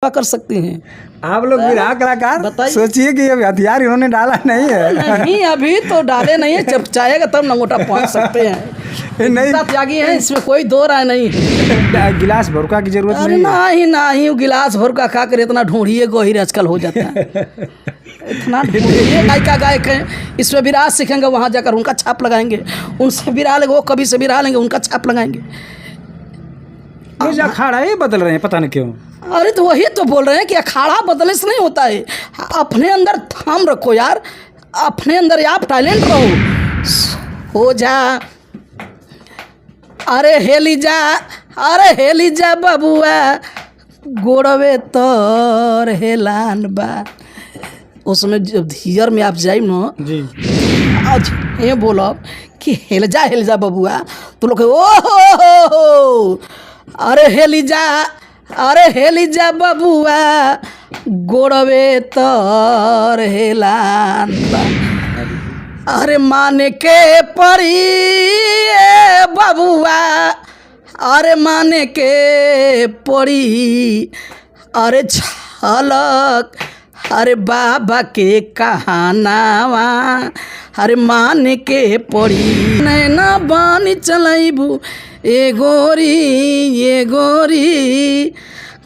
कर सकते हैं। आप लोग विराह कलाकार सोचिए कि अब हथियार इन्होंने डाला नहीं है। नहीं अभी तो डाले नहीं है, जब चाहेगा तब नंगोटा पहुंच सकते हैं। नहीं त्यागी है, इसमें कोई दो राय नहीं है। गिलास भरका की जरूरत नहीं। नहीं गिलास भरका खा कर इतना ढूंढिए गहिर आजकल हो जाता है। इतना ढूंढिए गायिका गायक हैं, इसमें विराह सीखेंगे, वहाँ जाकर उनका छाप लगाएंगे। उनसे विराह लेंगे, वो कभी से विराह लेंगे, उनका छाप लगाएंगे। अखाड़ा ही बदल रहे हैं, पता नहीं क्यों। अरे तो वही तो बोल रहे हैं कि अखाड़ा बदलने से नहीं होता है। अपने अंदर थाम रखो यार, अपने अंदर आप टैलेंट रहो। हो जा अरे हेली जा बबुआ गोड़वे तर हेलान बा। उसमें जब धीयर में आप जाइए ना जी, आज ये बोलो कि हेल जा बबुआ, तो लोग ओ अरे हेली जा बबुआ गोड़वे तर हेलान बा। अरे माने के परी बबुआ, अरे माने के परी, अरे झलक अरे बाबा के कहानावा, अरे माने के पड़ी। नैना बानी चलैबू ए गोरी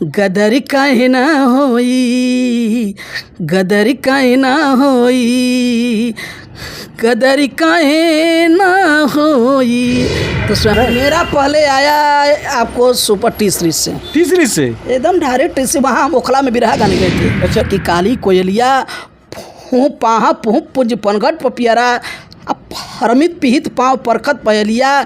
गदर काहे ना होई, गदर काहे ना होई, गदर काहे ना होई। तो मेरा पहले आया आपको सुपर तीसरी से एकदम डायरेक्ट से वहाँ ओखला में बिरहा गाने गए थे। अच्छा कि काली कोयलिया फूँ पाहा फूँ पुंज पनघट पपियरा, अब हरमित पिहित पाँव परखत पयलिया,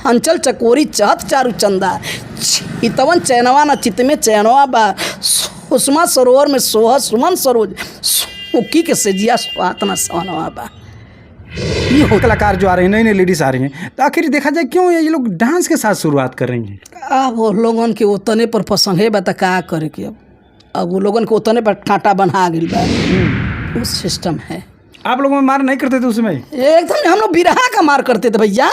अंचल चकोरी चहत चारु चंदा, चितवन चैनवा न चित में चैनवा बा, सुषमा सरोवर में सोह सुमन सरोज, सुखी के सेजिया स्वातना सवनवा बा। ये हो कलाकार जो आ रहे हैं, नई नई लेडीज आ रही हैं, तो आखिर देखा जाए क्यों ये लोग डांस के साथ शुरुआत कर रही हैं। वो लोगन के उतने पर पसंद है बता का करे के। अब वो लोगन के उतने पर कांटा बना गई बा, वो सिस्टम है। आप लोगों में मार नहीं करते थे उसमें? एकदम हम लोग बिरहा का मार करते थे भैया,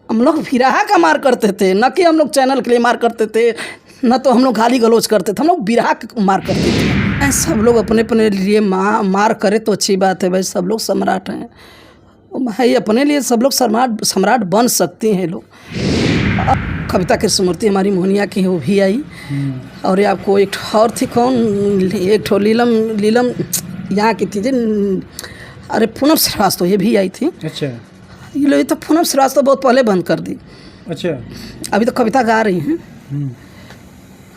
हम लोग बिरहा का मार करते थे, न कि हम लोग चैनल के लिए मार करते थे, न तो हम लोग गाली गलौज करते थे, हम लोग बिरहा का मार करते थे। सब लोग अपने अपने लिए मार करे तो अच्छी बात है भाई, सब लोग सम्राट हैं भाई, अपने लिए सब लोग सम्राट बन सकते हैं लोग। कविता कृष्णमूर्ति हमारी मोहनिया की वो भी आई, और आपको एक और थी कौन, एक ठो लीलम यहाँ की थी, अरे पूनम श्रीवास्तव, ये भी आई थी। अच्छा ये लोग तो पूनम श्रीवास्तव बहुत पहले बंद कर दी। अच्छा अभी तो कविता गा रही हैं,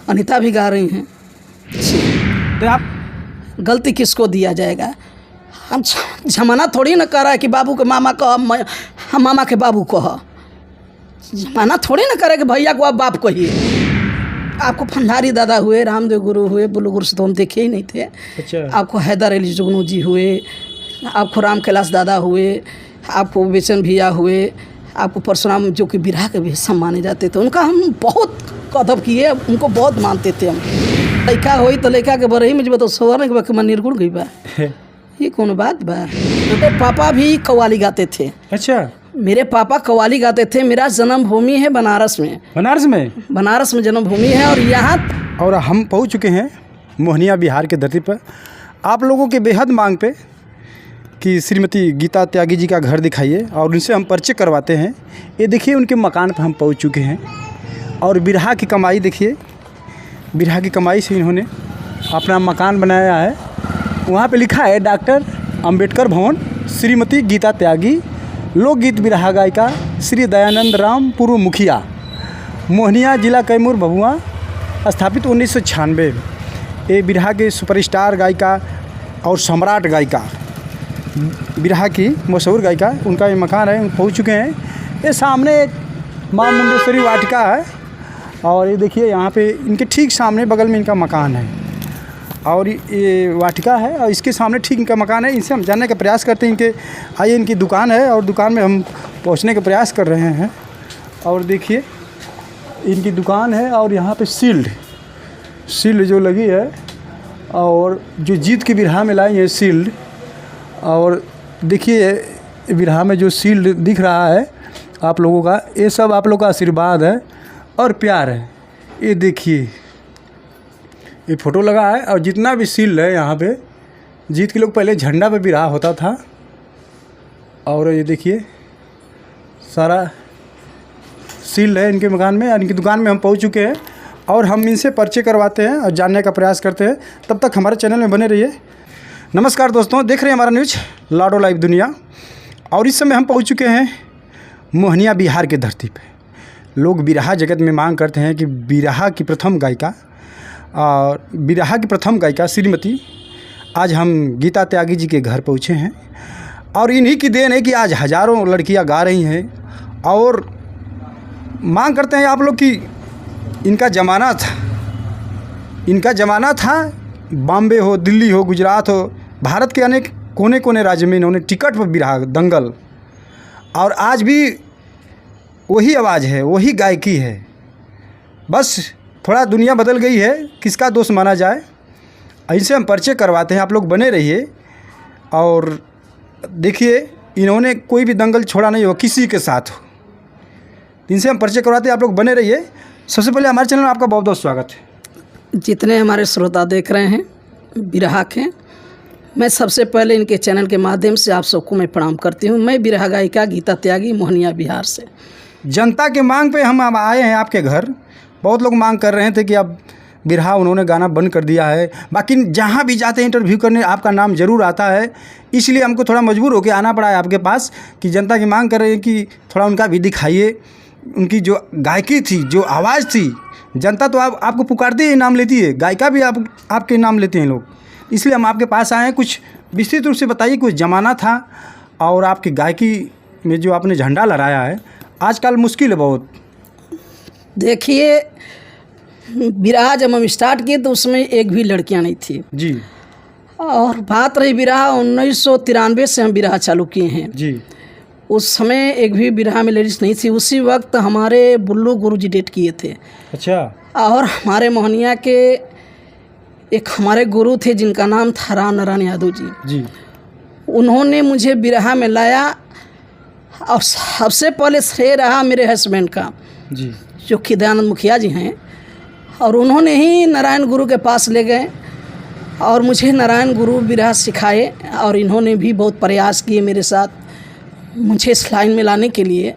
अनीता भी गा रही हैं। तो आप गलती किसको दिया जाएगा? हम जमाना थोड़ी ना कर रहा है कि बाबू के मामा कह, हम मामा के बाबू कह, जमाना थोड़ी ना करे कि भैया को आप बाप कहिए। आपको भंडारी दादा हुए, रामदेव गुरु हुए, बुल्लू गुरु से तो हम देखे ही नहीं थे। अच्छा आपको हैदर अली जुगनू जी हुए, आपको राम कैलाश दादा हुए, आपको बेचन भैया हुए, आपको परशुराम जो कि बिरहा के भी सब माने जाते थे, उनका हम बहुत कदर किए, उनको बहुत मानते थे हम। लड़का हुई तो लड़का के बरही में जब तो सोवर के मन निर्गुण गई बा, ये कौन बात बा। तो पापा भी कव्वाली गाते थे। अच्छा मेरे पापा कव्वाली गाते थे। मेरा जन्मभूमि है बनारस में। बनारस में जन्मभूमि है, और यहाँ और हम पहुँच चुके हैं मोहनिया बिहार के धरती पर। आप लोगों के बेहद मांग पे कि श्रीमती गीता त्यागी जी का घर दिखाइए, और उनसे हम परिचय करवाते हैं। ये देखिए उनके मकान पर हम पहुँच चुके हैं, और बिरहा की कमाई देखिए, बिरहा की कमाई से इन्होंने अपना मकान बनाया है। वहाँ पे लिखा है डॉक्टर अंबेडकर भवन, श्रीमती गीता त्यागी, लोकगीत बिरहा गायिका, श्री दयानंद राम पूर्व मुखिया, मोहनिया जिला कैमूर भभुआ, स्थापित 1996। ये बिरहा के सुपरस्टार गायिका और सम्राट गायिका, बिरहा की मशहूर गायिका, उनका ये मकान है। पहुँच चुके हैं। ये सामने एक माँ मुंडेश्वरी वाटिका है, और ये देखिए यहाँ पे इनके ठीक सामने बगल में इनका मकान है, और ये वाटिका है, और इसके सामने ठीक इनका मकान है। इनसे हम जानने का प्रयास करते हैं इनके, आइए इनकी दुकान है, और दुकान में हम पहुंचने का प्रयास कर रहे हैं। और देखिए इनकी दुकान है, और यहाँ पे शील्ड जो लगी है, और जो जीत की बिरहा में लाई है शील्ड, और देखिए बिरहा में जो शील्ड दिख रहा है आप लोगों का, ये सब आप लोगों का आशीर्वाद है और प्यार है। ये देखिए ये फ़ोटो लगा है और जितना भी सील है यहाँ पे जीत के लोग पहले झंडा पे बिरहा होता था। और ये देखिए सारा सील है इनके मकान में। इनकी दुकान में हम पहुँच चुके हैं और हम इनसे परिचय करवाते हैं और जानने का प्रयास करते हैं। तब तक हमारे चैनल में बने रहिए। नमस्कार दोस्तों, देख रहे हैं हमारा न्यूज लाडो लाइव दुनिया। और इस समय हम पहुंच चुके हैं मोहनिया बिहार के धरती पे। लोग बिरहा जगत में मांग करते हैं कि बिरहा की प्रथम गायिका श्रीमती, आज हम गीता त्यागी जी के घर पहुँचे हैं। और इन्हीं की देन है कि आज हज़ारों लड़कियां गा रही हैं और मांग करते हैं आप लोग कि इनका ज़माना था। बॉम्बे हो, दिल्ली हो, गुजरात हो, भारत के अनेक कोने कोने राज्य में इन्होंने टिकट पर बिरहा दंगल। और आज भी वही आवाज़ है, वही गायकी है। बस थोड़ा दुनिया बदल गई है, किसका दोष माना जाए। इनसे हम परिचय करवाते हैं, आप लोग बने रहिए। और देखिए इन्होंने कोई भी दंगल छोड़ा नहीं हो किसी के साथ। इनसे हम परिचय करवाते हैं, आप लोग बने रहिए। सबसे पहले हमारे चैनल में आपका बहुत बहुत स्वागत है। जितने हमारे श्रोता देख रहे हैं बिरहा के, मैं सबसे पहले इनके चैनल के माध्यम से आप सबको मैं प्रणाम करती हूँ। मैं बिरहा गायिका गीता त्यागी मोहनिया बिहार से। जनता के मांग पे हम अब आए हैं आपके घर। बहुत लोग मांग कर रहे थे कि अब बिरहा उन्होंने गाना बंद कर दिया है। बाकी जहाँ भी जाते हैं इंटरव्यू करने आपका नाम ज़रूर आता है, इसलिए हमको थोड़ा मजबूर होकर आना पड़ा है आपके पास कि जनता की मांग कर रहे हैं कि थोड़ा उनका भी दिखाइए। उनकी जो गायकी थी, जो आवाज़ थी, जनता तो आपको पुकारती है, नाम लेती है। गायिका भी आपके नाम लेते हैं लोग, इसलिए हम आपके पास आए हैं। कुछ विस्तृत रूप से बताइए, कुछ ज़माना था और आपकी गायकी में जो आपने झंडा लहराया है आजकल मुश्किल है बहुत। देखिए बिरहा जब हम स्टार्ट किए तो उसमें एक भी लड़कियां नहीं थी जी। और बात रही बिरहा 1993 से हम बिरहा चालू किए हैं जी। उस समय एक भी बिरहा में लेडीज़ नहीं थी। उसी वक्त हमारे बुल्लू गुरुजी डेट किए थे। अच्छा। और हमारे मोहनिया के एक हमारे गुरु थे जिनका नाम था राम नारायण यादव जी। उन्होंने मुझे बिरहा में लाया और सबसे पहले श्रेय रहा मेरे हस्बैंड का जी, जो कि दयानंद मुखिया जी हैं। और उन्होंने ही नारायण गुरु के पास ले गए और मुझे नारायण गुरु बिरहा सिखाए। और इन्होंने भी बहुत प्रयास किए मेरे साथ मुझे इस लाइन में लाने के लिए।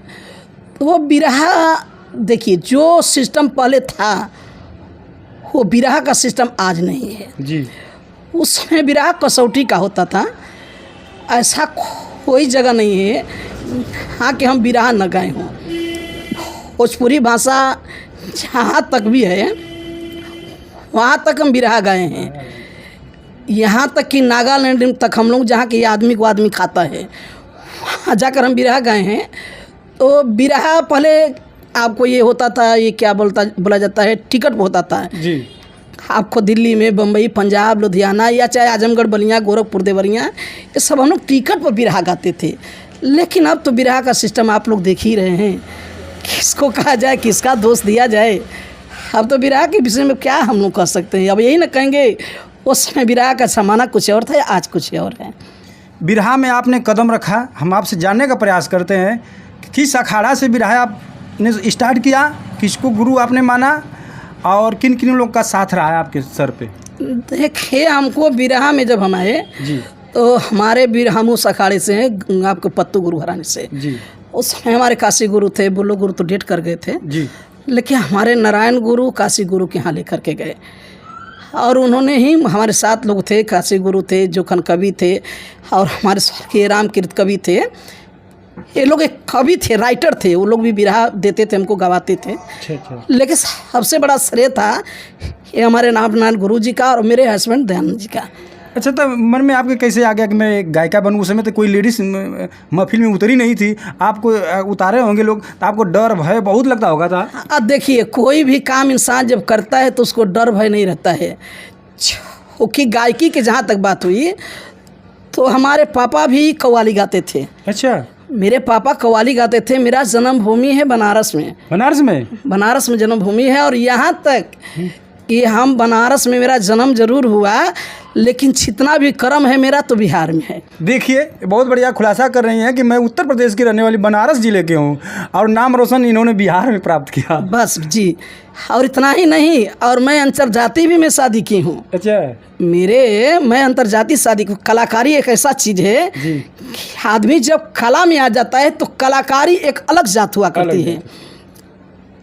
तो वो बिरहा देखिए, जो सिस्टम पहले था वो बिरहा का सिस्टम आज नहीं है जी। उस समय बिरहा कसौटी का होता था। ऐसा कोई जगह नहीं है हाँ कि हम बिरहा न गाए हों। भोजपुरी भाषा जहाँ तक भी है वहाँ तक हम बिरहा गाए हैं। यहाँ तक कि नागालैंड तक हम लोग जहाँ के आदमी को आदमी खाता है वहाँ जाकर हम बिरहा गाए हैं। तो बिरहा पहले आपको ये होता था, ये क्या बोला जाता है, टिकट होता था जी। आपको दिल्ली में, बम्बई, पंजाब, लुधियाना या चाहे आजमगढ़, बलिया, गोरखपुर, देवरिया, ये सब हम लोग टिकट पर बिरहा गाते थे। लेकिन अब तो बिरहा का सिस्टम आप लोग देख ही रहे हैं, किसको कहा जाए, किसका दोष दिया जाए। अब तो बिरहा के विषय में क्या हम लोग कह सकते हैं। अब यही ना कहेंगे उस समय बिरहा का ज़माना कुछ और था, आज कुछ और है। बिरहा में आपने कदम रखा, हम आपसे जानने का प्रयास करते हैं कि किस अखाड़ा से बिरहा आपने स्टार्ट किया, किसको गुरु आपने माना और किन किन लोग का साथ रहा है आपके सर पे। देखिए हमको बिरहा में जब हम आए जी, तो हमारे हम उस अखाड़े से हैं आपको पत्तू गुरु घराने से जी। उस समय हमारे काशी गुरु थे, बुल्लू गुरु तो डेट कर गए थे जी। लेकिन हमारे नारायण गुरु काशी गुरु के यहाँ लेकर के गए और उन्होंने ही हमारे साथ लोग थे। काशी गुरु थे, जोखन कवि थे और हमारे स्वर्गीय रामकृत कवि थे। ये लोग एक कवि थे, राइटर थे, वो लोग भी बिरहा देते थे, हमको गवाते थे। अच्छा। लेकिन सबसे बड़ा श्रेय था ये हमारे नारायण गुरु जी का और मेरे हस्बैंड दयानंद जी का। अच्छा, तो मन में आपके कैसे आ गया कि मैं गायिका बनूँ? उस समय तो कोई लेडीज़ महफिल में उतरी नहीं थी, आपको उतारे होंगे लोग, तो आपको डर भय बहुत लगता होगा था। अब देखिए कोई भी काम इंसान जब करता है तो उसको डर भय नहीं रहता है। क्योंकि गायकी के जहाँ तक बात हुई तो हमारे पापा भी कव्वाली गाते थे। अच्छा। मेरे पापा कव्वाली गाते थे। मेरा जन्मभूमि है बनारस में। बनारस में जन्मभूमि है और यहाँ तक कि हम बनारस में मेरा जन्म जरूर हुआ, लेकिन जितना भी कर्म है मेरा तो बिहार में है। देखिए बहुत बढ़िया खुलासा कर रही हैं कि मैं उत्तर प्रदेश की रहने वाली बनारस जिले के हूँ और नाम रोशन इन्होंने बिहार में प्राप्त किया। बस जी, और इतना ही नहीं, और मैं अंतरजातीय भी मैं शादी की हूँ। अच्छा। मैं अंतरजातीय शादी की। कलाकारी एक ऐसा चीज़ है जी। कि आदमी जब कला में आ जाता है तो कलाकारी एक अलग जात हुआ करती है,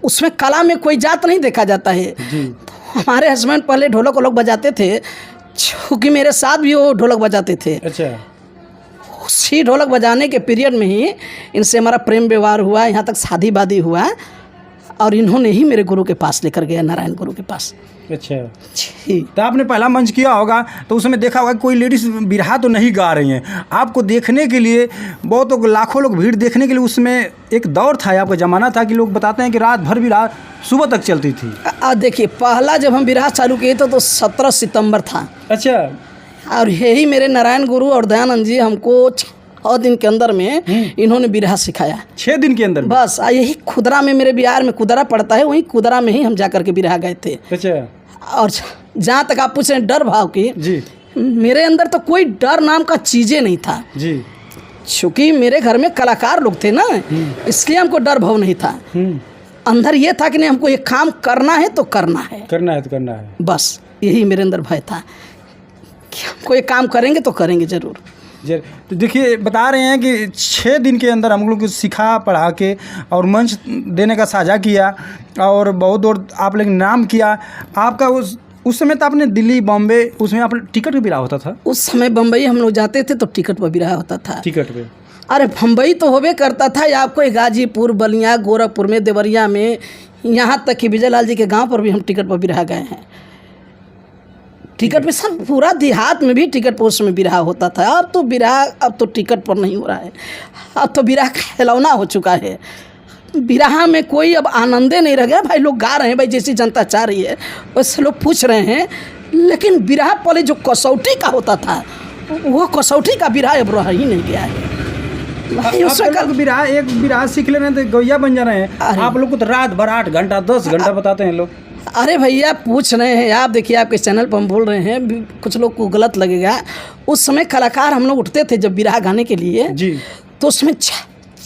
उसमें कला में कोई जात नहीं देखा जाता है। जी। तो हमारे हस्बैंड पहले ढोलक वोलक बजाते थे, क्योंकि मेरे साथ भी वो ढोलक बजाते थे। अच्छा। उसी ढोलक बजाने के पीरियड में ही इनसे हमारा प्रेम व्यवहार हुआ, यहाँ तक शादी वादी हुआ, और इन्होंने ही मेरे गुरु के पास लेकर गया, नारायण गुरु के पास। अच्छा। जी। तो आपने पहला मंच किया होगा तो उसमें देखा होगा कोई लेडीज़ बिरहा तो नहीं गा रही हैं, आपको देखने के लिए बहुत लाखों लोग भीड़ देखने के लिए उसमें एक दौर था, आपका ज़माना था कि लोग बताते हैं कि रात भर बिरहा सुबह तक चलती थी। देखिए, पहला जब हम बिरहा चालू किए तो 17 सितंबर था। अच्छा। और यही मेरे नारायण गुरु और दयानंद जी हमको 6 दिन के अंदर में इन्होंने बिरहा सिखाया। 6 दिन के अंदर में? बस यही खुदरा में, मेरे बिहार में खुदरा पड़ता है, वहीं खुदरा में ही हम जा करके बिरहा गए थे। अच्छा। और जहाँ तक आप पूछ रहे हैं डर भाव की, जी। मेरे अंदर तो कोई डर नाम का चीज़ें नहीं था जी। क्योंकि मेरे घर में कलाकार लोग थे ना, इसलिए हमको डर भाव नहीं था। अंदर ये था कि नहीं, हमको ये काम करना है तो करना है, करना है तो करना है, बस यही मेरे अंदर भय था कि हमको ये काम करेंगे तो करेंगे ज़रूर। तो देखिए बता रहे हैं कि 6 दिन के अंदर हम लोग को सिखा पढ़ा के और मंच देने का साझा किया और बहुत दूर आप लोग नाम किया। आपका उस समय तो आपने दिल्ली बॉम्बे उसमें आप टिकट पे बिरहा होता था? उस समय बम्बई हम लोग जाते थे तो टिकट पर बिरहा होता था। टिकट पे? अरे बम्बई तो होबे करता था, आपको गाजीपुर, बलिया, गोरखपुर में, देवरिया में, यहाँ तक कि विजयलाल जी के गांव पर भी हम टिकट पर बिरहा गए हैं। टिकट पे सब पूरा देहात में भी टिकट पर उस समय बिरहा होता था। अब तो टिकट पर नहीं हो रहा है, अब तो बिरहा खिलौना हो चुका है। बिरहा में कोई अब आनंदे नहीं रह गया। भाई लोग गा रहे हैं, भाई जैसी जनता चाह रही है वैसे लोग पूछ रहे हैं, लेकिन बिरहा पहले जो कसौटी का होता था वो कसौटी का बिरहा अब रह ही नहीं गया है। भाई उसमें एक बिरहा सीख ले रहे हैं तो गैया बन जा रहे हैं। आप लोग को तो रात भर 8 घंटा 10 घंटा बताते हैं लोग। अरे भैया पूछ रहे हैं आप, देखिए आपके चैनल पर हम बोल रहे हैं, कुछ लोग को गलत लगेगा। उस समय कलाकार हम लोग उठते थे जब बिरहा गाने के लिए जी, तो उसमें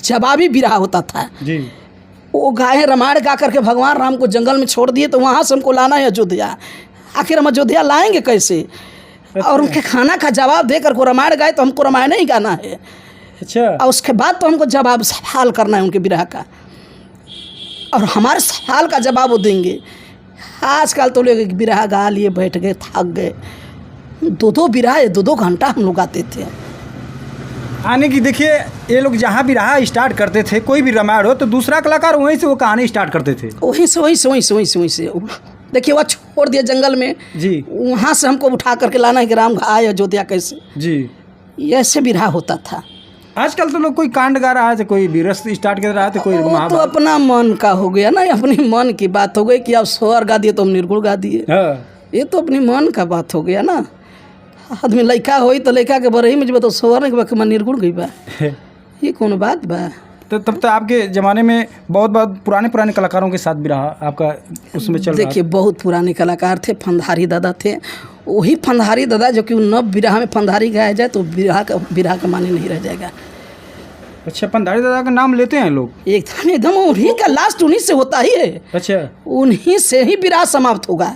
जवाबी बिरहा होता था जी। वो गाए रामायण गा करके भगवान राम को जंगल में छोड़ दिए, तो वहाँ से हमको लाना है अयोध्या। आखिर हम अयोध्या लाएंगे कैसे? और उनके खाना का जवाब दे कर को रामायण गाए तो हमको रामायण ही गाना है। अच्छा। और उसके बाद तो हमको जवाब सवाल करना है उनके बिरहा का, और हमारे सवाल का जवाब वो देंगे। आजकल तो लोग बिरहा गा लिए बैठ गए, थक गए। 2-2 बिरहा 2-2 घंटा हम लोग गाते थे। आने की देखिए, ये लोग जहाँ भी रहा स्टार्ट करते थे, कोई भी रामायण हो तो दूसरा कलाकार वहीं से वो कहानी स्टार्ट करते थे, वहीं से। देखिए वह छोड़ दिया जंगल में जी, वहाँ से हमको उठा करके लाना है कि राम आए अयोध्या कैसे जी, ऐसे बिरहा होता था। आजकल तो लोग कोई कांड गा रहा है, तो कोई बीरस स्टार्ट कर रहा है, तो कोई तो अपना मन का हो गया ना, अपने मन की बात हो गई कि आप स्वर गा दिए तो हम निर्गुण गा दिए। ये तो अपनी मन का बात हो गया ना। आदमी लड़का हो तो लड़का के बरही में जब तो स्वर नहीं मैं निर्गुण गई बा, ये कौन बात बा? तो तब तो आपके ज़माने में बहुत पुराने कलाकारों के साथ भी रहा आपका उसमें चल रहा। देखिए बहुत पुराने कलाकार थे, फंधारी दादा थे। वही फंधारी दादा जो कि नव बिरहा में फंधारी गाया जाए तो बिरहा का माने नहीं रह जाएगा। अच्छा, फंधारी दादा का नाम लेते हैं लोग? एकदम उन्हीं का लास्ट उन्हीं से होता ही है। अच्छा, उन्हीं से ही बिरहा समाप्त होगा।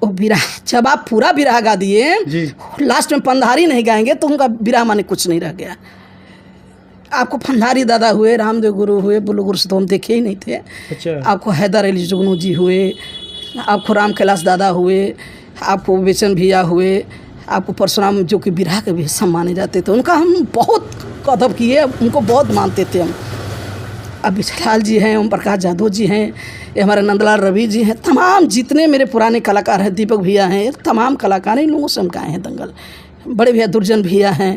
वो बिरहा जब आप पूरा बिरहा गा दिए लास्ट में फंधारी नहीं गाएंगे तो उनका बिरहा माने कुछ नहीं रह गया। आपको फंधारी दादा हुए, रामदेव गुरु हुए, बुल्लू गुरु से तो हम देखे ही नहीं थे। अच्छा। आपको हैदर अली जुगनू जी हुए, आपको राम कैलाश दादा हुए, आपको बेचन भैया हुए, आपको परशुराम जो कि बिरहा के भी सम्माने जाते थे। उनका हम बहुत कदर किए, उनको बहुत मानते थे हम। अब विजयलाल जी हैं, ओम प्रकाश यादव जी हैं, ये हमारे नंदलाल रवि जी हैं, तमाम जितने मेरे पुराने कलाकार हैं, दीपक भैया हैं, तमाम कलाकार इन लोगों से हम गाए हैं दंगल। बड़े भैया दुर्जन भैया हैं,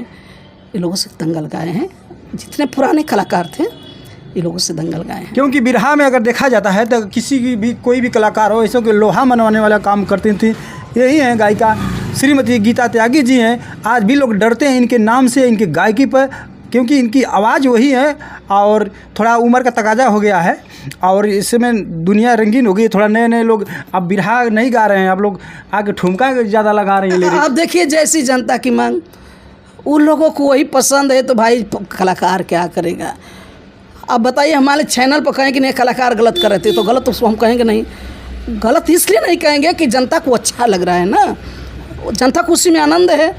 ये लोगों से दंगल गाए हैं। जितने पुराने कलाकार थे ये लोगों से दंगल गाए हैं। क्योंकि बिरहा में अगर देखा जाता है तो किसी की भी कोई भी कलाकार हो, ऐसे के लोहा मनवाने वाला काम करती थी। यही हैं गायिका श्रीमती गीता त्यागी जी हैं। आज भी लोग डरते हैं इनके नाम से, इनके गायकी पर। क्योंकि इनकी आवाज़ वही है और थोड़ा उम्र का तकाजा हो गया है और इस समय दुनिया रंगीन हो गई, थोड़ा नए नए लोग अब बिरहा नहीं गा रहे हैं, अब लोग आगे ठुमका ज़्यादा लगा रहे हैं लिरिक्स। अब देखिए जैसी जनता की मांग, उन लोगों को वही पसंद है तो भाई कलाकार क्या करेगा। अब बताइए हमारे चैनल पर कहें कि नहीं कलाकार गलत कर रहे थे तो गलत, उसको हम कहेंगे नहीं। गलत इसलिए नहीं कहेंगे कि जनता को अच्छा लग रहा है ना, जनता को उसी में आनंद है,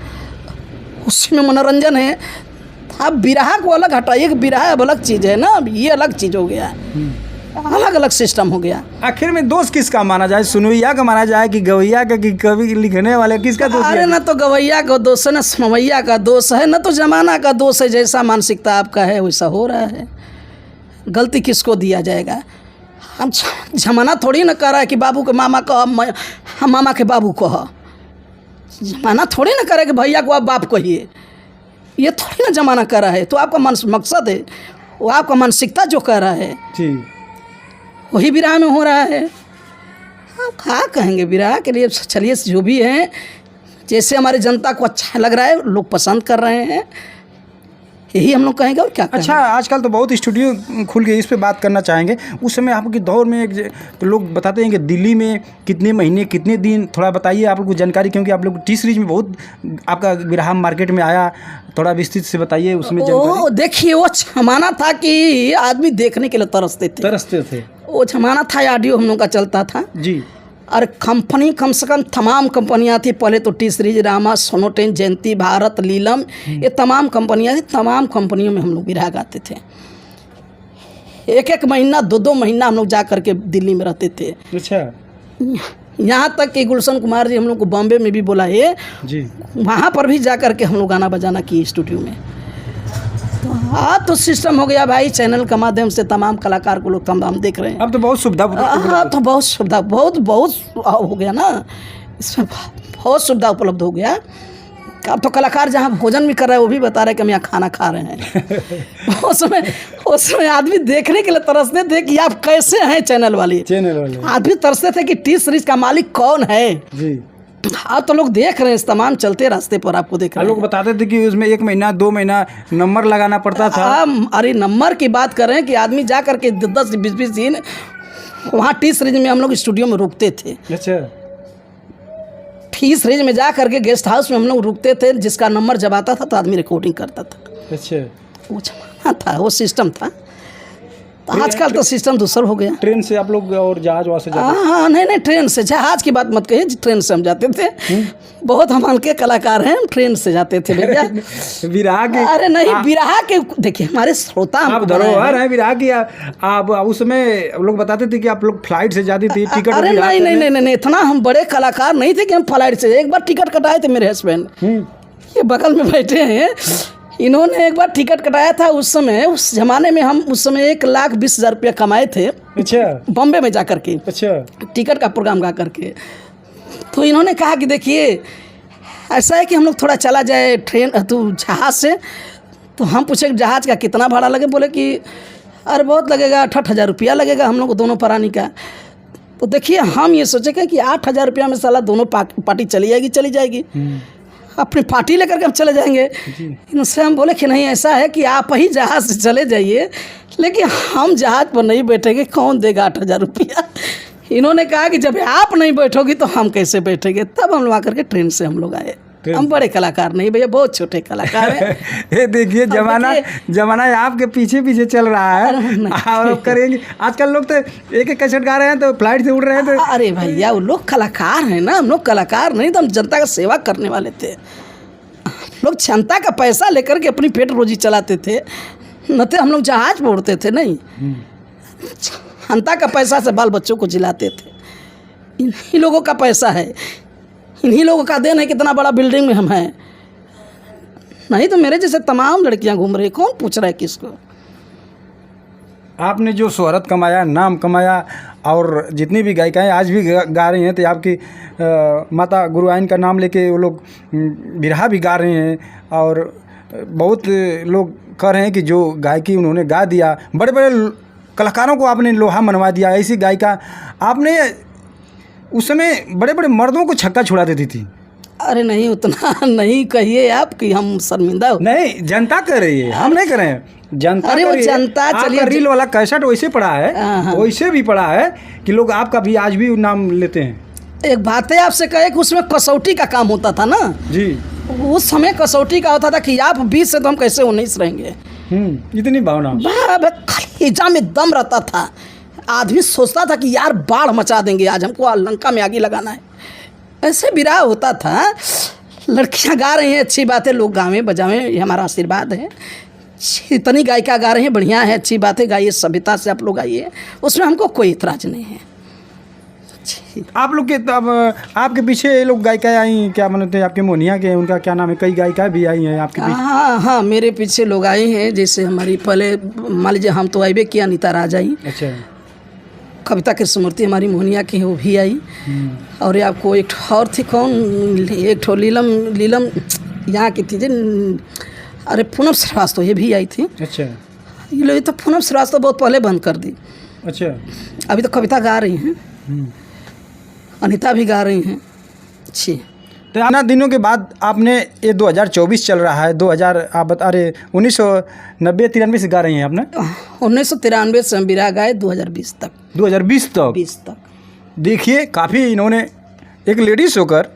उसी में मनोरंजन है। आप बिरहा को अलग हटाइए कि बिरहा अब अलग चीज़ है ना, अब ये अलग चीज़ हो गया, अलग अलग सिस्टम हो गया। आखिर में दोस्त किसका माना जाए, सुनवैया का माना जाए कि गवैया का, कि कवि लिखने वाले, किसका दोष अरे है? ना तो गवैया का दोष है, ना समवैया का दोष है, ना तो जमाना का दोष है। जैसा मानसिकता आपका है वैसा हो रहा है। गलती किसको दिया जाएगा। हम जमाना थोड़ी ना कर रहा है कि बाबू के मामा को हम मामा के बाबू को, जमाना थोड़ी ना करे कि भैया को आप बाप कहिए, ये थोड़ी ना जमाना कर रहा है। तो आपका मकसद है, वो आपका मानसिकता जो कर रहा है जी, वही विराह में हो रहा है। आप क्या कहेंगे विराह के लिए। चलिए जो भी है, जैसे हमारी जनता को अच्छा लग रहा है, लोग पसंद कर रहे हैं, यही हम लोग कहेंगे और क्या कहेंगे। अच्छा, आजकल तो बहुत स्टूडियो खुल गए, इस पे बात करना चाहेंगे। उस समय आपके दौर में तो लोग बताते हैं कि दिल्ली में कितने महीने कितने दिन, थोड़ा बताइए आप लोग को जानकारी, क्योंकि आप लोग टी सीरीज में बहुत आपका बिरहा मार्केट में आया, थोड़ा विस्तृत से बताइए उसमें जानकारी। देखिए वो जमाना था कि आदमी देखने के लिए तरसते थे। वो जमाना था, ऑडियो हम लोग का चलता था जी। और कंपनी कम से कम तमाम कंपनियां थी पहले तो, टी सीरीज, रामा, सोनोटेन, जयंती, भारत, लीलम, ये तमाम कंपनियां थी। तमाम कंपनियों में हम लोग बिरहा गाते थे। एक एक महीना, दो दो महीना हम लोग जा करके दिल्ली में रहते थे। अच्छा। यहाँ तक कि गुलशन कुमार जी हम लोग को बॉम्बे में भी बुलाए जी, वहाँ पर भी जा करके हम लोग गाना बजाना किए स्टूडियो में। तो हाँ, तो सिस्टम हो गया भाई, चैनल के माध्यम से तमाम कलाकार को लोग तमाम देख रहे हैं। अब तो बहुत सुविधा। हाँ, तो बहुत सुविधा, बहुत हो गया ना, इसमें बहुत सुविधा उपलब्ध हो गया। अब तो कलाकार जहाँ भोजन भी कर रहे हैं वो भी बता रहे हैं कि हम यहाँ खाना खा रहे हैं। उसमें आदमी देखने के लिए तरसते थे कि आप कैसे हैं चैनल वाले आदमी तरसते थे कि टी सीरीज का मालिक कौन है जी। अब तो लोग देख रहे हैं, इस तमाम चलते रास्ते पर आपको देख रहे हैं। लोग बताते थे कि उसमें 1 महीना 2 महीना नंबर लगाना पड़ता था। अरे नंबर की बात कर रहे हैं कि आदमी जा करके 10-20 दिन वहाँ टी सीरीज में हम लोग स्टूडियो में रुकते थे। अच्छा। टी सीरीज में जा करके गेस्ट हाउस में हम लोग रुकते थे, जिसका नंबर जब आता था तो आदमी रिकॉर्डिंग करता था। अच्छा। वो जमाना था, वो सिस्टम था। तो आजकल तो सिस्टम दूसरा हो गया। ट्रेन से आप लोग और जहाज वहाँ से जाते? हाँ, नहीं, ट्रेन से। जहाज की बात मत कहिए, ट्रेन से हम जाते थे। बहुत हम हल्के कलाकार हैं, हम ट्रेन से जाते थे भैया। बिरहा के? अरे नहीं, बिरहा के देखिए हमारे श्रोता आप धरोहर है बिरहा की। आप उस समय लोग बताते थे कि आप लोग फ्लाइट से जाती थी टिकट। अरे नहीं, इतना हम बड़े कलाकार नहीं थे कि हम फ्लाइट से। एक बार टिकट कटाए थे मेरे हस्बैंड, ये बगल में बैठे हैं, इन्होंने एक बार टिकट कटाया था। उस समय, उस जमाने में हम उस समय 1,20,000 रुपया कमाए थे। अच्छा। बॉम्बे में जा करके। अच्छा। टिकट का प्रोग्राम गा करके। तो इन्होंने कहा कि देखिए ऐसा है कि हम लोग थोड़ा चला जाए ट्रेन तो जहाज़ से। तो हम पूछे कि जहाज़ का कितना भाड़ा लगे, बोले कि अरे बहुत लगेगा, 8,000 रुपया लगेगा हम लोग को दोनों प्राणी का। तो देखिए हम ये सोचे कि 8,000 रुपया में साला दोनों पार्टी चली जाएगी। अपनी पार्टी लेकर के हम चले जाएंगे। इनसे हम बोले कि नहीं, ऐसा है कि आप ही जहाज़ से चले जाइए, लेकिन हम जहाज़ पर नहीं बैठेंगे, कौन देगा 8,000 रुपया। इन्होंने कहा कि जब आप नहीं बैठोगी तो हम कैसे बैठेंगे। तब हम लोग आकर के ट्रेन से हम लोग आए। हम बड़े कलाकार नहीं भैया, बहुत छोटे कलाकार हैं। ये देखिए जमाना आपके पीछे चल रहा है और करेंगे। आजकल लोग तो एक कैसेट गा रहे हैं तो फ्लाइट से उड़ रहे हैं। तो अरे भैया वो लोग कलाकार हैं ना, हम लोग कलाकार नहीं, तो हम जनता का सेवा करने वाले थे। लोग जनता का पैसा लेकर के अपनी पेट रोजी चलाते थे, न तो हम लोग जहाज पर उड़ते थे। नहीं, जनता का पैसा से बाल बच्चों को जिलाते थे। इन्हीं लोगों का पैसा है, इन्हीं लोगों का देन है कितना बड़ा बिल्डिंग में हम हैं। नहीं तो मेरे जैसे तमाम लड़कियां घूम रही, कौन पूछ रहा है किसको। आपने जो शोहरत कमाया, नाम कमाया, और जितनी भी गायिकाएँ आज भी गा रही हैं, तो आपकी माता गुरुआइन का नाम लेके वो लोग बिरहा भी गा रहे हैं। और बहुत लोग कह रहे हैं कि जो गायकी उन्होंने गा दिया, बड़े बड़े कलाकारों को आपने लोहा मनवा दिया। ऐसी गायिका आपने उस समय बड़े बड़े मर्दों को छक्का छुड़ा देती थी। अरे नहीं, उतना नहीं कहिए आप कि हम शर्मिंदा हो। नहीं, जनता कर रही है, हम नहीं कर रहे हैं, जनता अरे कर वो रही है। जनता, आपका चलिए रील वाला कैसेट वैसे पड़ा है, हाँ। वैसे भी पड़ा है कि लोग आपका भी आज भी नाम लेते हैं। एक बात है आपसे कहे कि उसमें कसौटी का काम होता था ना जी। उस समय, कसौटी का होता था कि आप 20 से तो हम कैसे 19 रहेंगे। इतनी भावना। कलेजा में दम रहता था। आदमी सोचता था कि यार बाढ़ मचा देंगे आज, हमको लंका में आगे लगाना है। ऐसे विराह होता था। लड़कियां गा रही हैं, अच्छी बात है, लोग गावें बजावें, ये हमारा आशीर्वाद है। इतनी गायिका गा रही हैं, बढ़िया है, अच्छी बात है, गाइए, सभ्यता से आप लोग गाइए, उसमें हमको कोई इतराज नहीं है। आप लोग के तब आपके पीछे ये लोग गायिकाएँ आई, क्या मानते हैं, आपके मोहनिया के, उनका क्या नाम है, कई गायिकाएँ भी आई हैं आपके पीछे। हाँ हाँ, मेरे पीछे लोग आए हैं। जैसे हमारी पहले मान लीजिए हम तो आइबे किया, अनीता राज आई, अच्छा। कविता कृष्णमूर्ति हमारी मोहनिया की है, वो भी आई। और ये आपको एक और थी, कौन, एक ठो लीलम यहाँ की थी, अरे पूनम श्रीवास्तव, ये भी आई थी। अच्छा। ये लोग तो पूनम श्रीवास्तव बहुत पहले बंद कर दी। अच्छा। अभी तो कविता गा रही हैं, अनीता भी गा रही हैं। अच्छी। तो इतना दिनों के बाद आपने, ये 2024 चल रहा है, 2000 आप बता रहे 1990-93 से गा रही हैं आपने। 1993 से हम बिरहा गाए 2020 तक। 2020 तक। 20 तक। देखिए, काफ़ी इन्होंने एक लेडीज़ होकर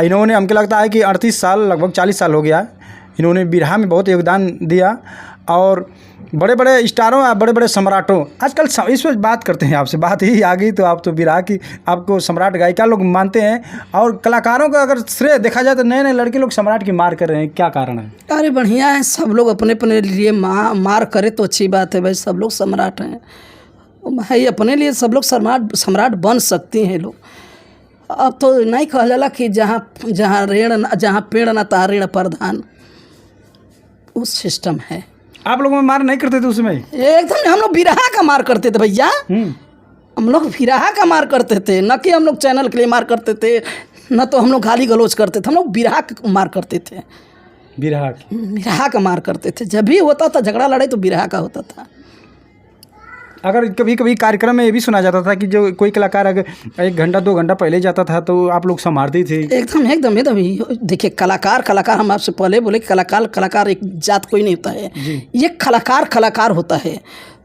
इन्होंने, हमको लगता है कि 38 साल, लगभग 40 साल हो गया, इन्होंने बिरहा में बहुत योगदान दिया। और बड़े बड़े स्टारों, बड़े बड़े सम्राटों, आजकल इस पर बात करते हैं आपसे, बात ही आ गई तो आप तो बिरहा की, आपको सम्राट गायिका लोग मानते हैं। और कलाकारों का अगर श्रेय देखा जाए तो नए नए लड़के लोग सम्राट की मार कर रहे हैं, क्या कारण है? अरे बढ़िया है, सब लोग अपने अपने लिए मार करे तो अच्छी बात है भाई, सब लोग सम्राट हैं भाई, अपने लिए सब लोग सम्राट बन सकती हैं लोग। अब तो नहीं कहा जाला कि जहाँ पेड़ न तहाँ ऋण प्रधान, उस सिस्टम है। आप लोगों में मार नहीं करते थे उसमें? एकदम, हम लोग बिरहा का मार करते थे भैया, हम लोग बिरहा का मार करते थे, न कि हम लोग चैनल के लिए मार करते थे, न तो हम लोग गाली गलौज करते थे, हम लोग बिरहा का मार करते थे। बिरहा का मार करते थे, जब भी होता था झगड़ा लड़ाई तो बिरहा का होता था। अगर कभी कभी कार्यक्रम में ये भी सुना जाता था कि जो कोई कलाकार अगर 1 घंटा 2 घंटा पहले जाता था तो आप लोग संभालते थे। एकदम देखिए, कलाकार हम आपसे पहले बोले कि कलाकार एक जात कोई नहीं होता है, ये कलाकार होता है।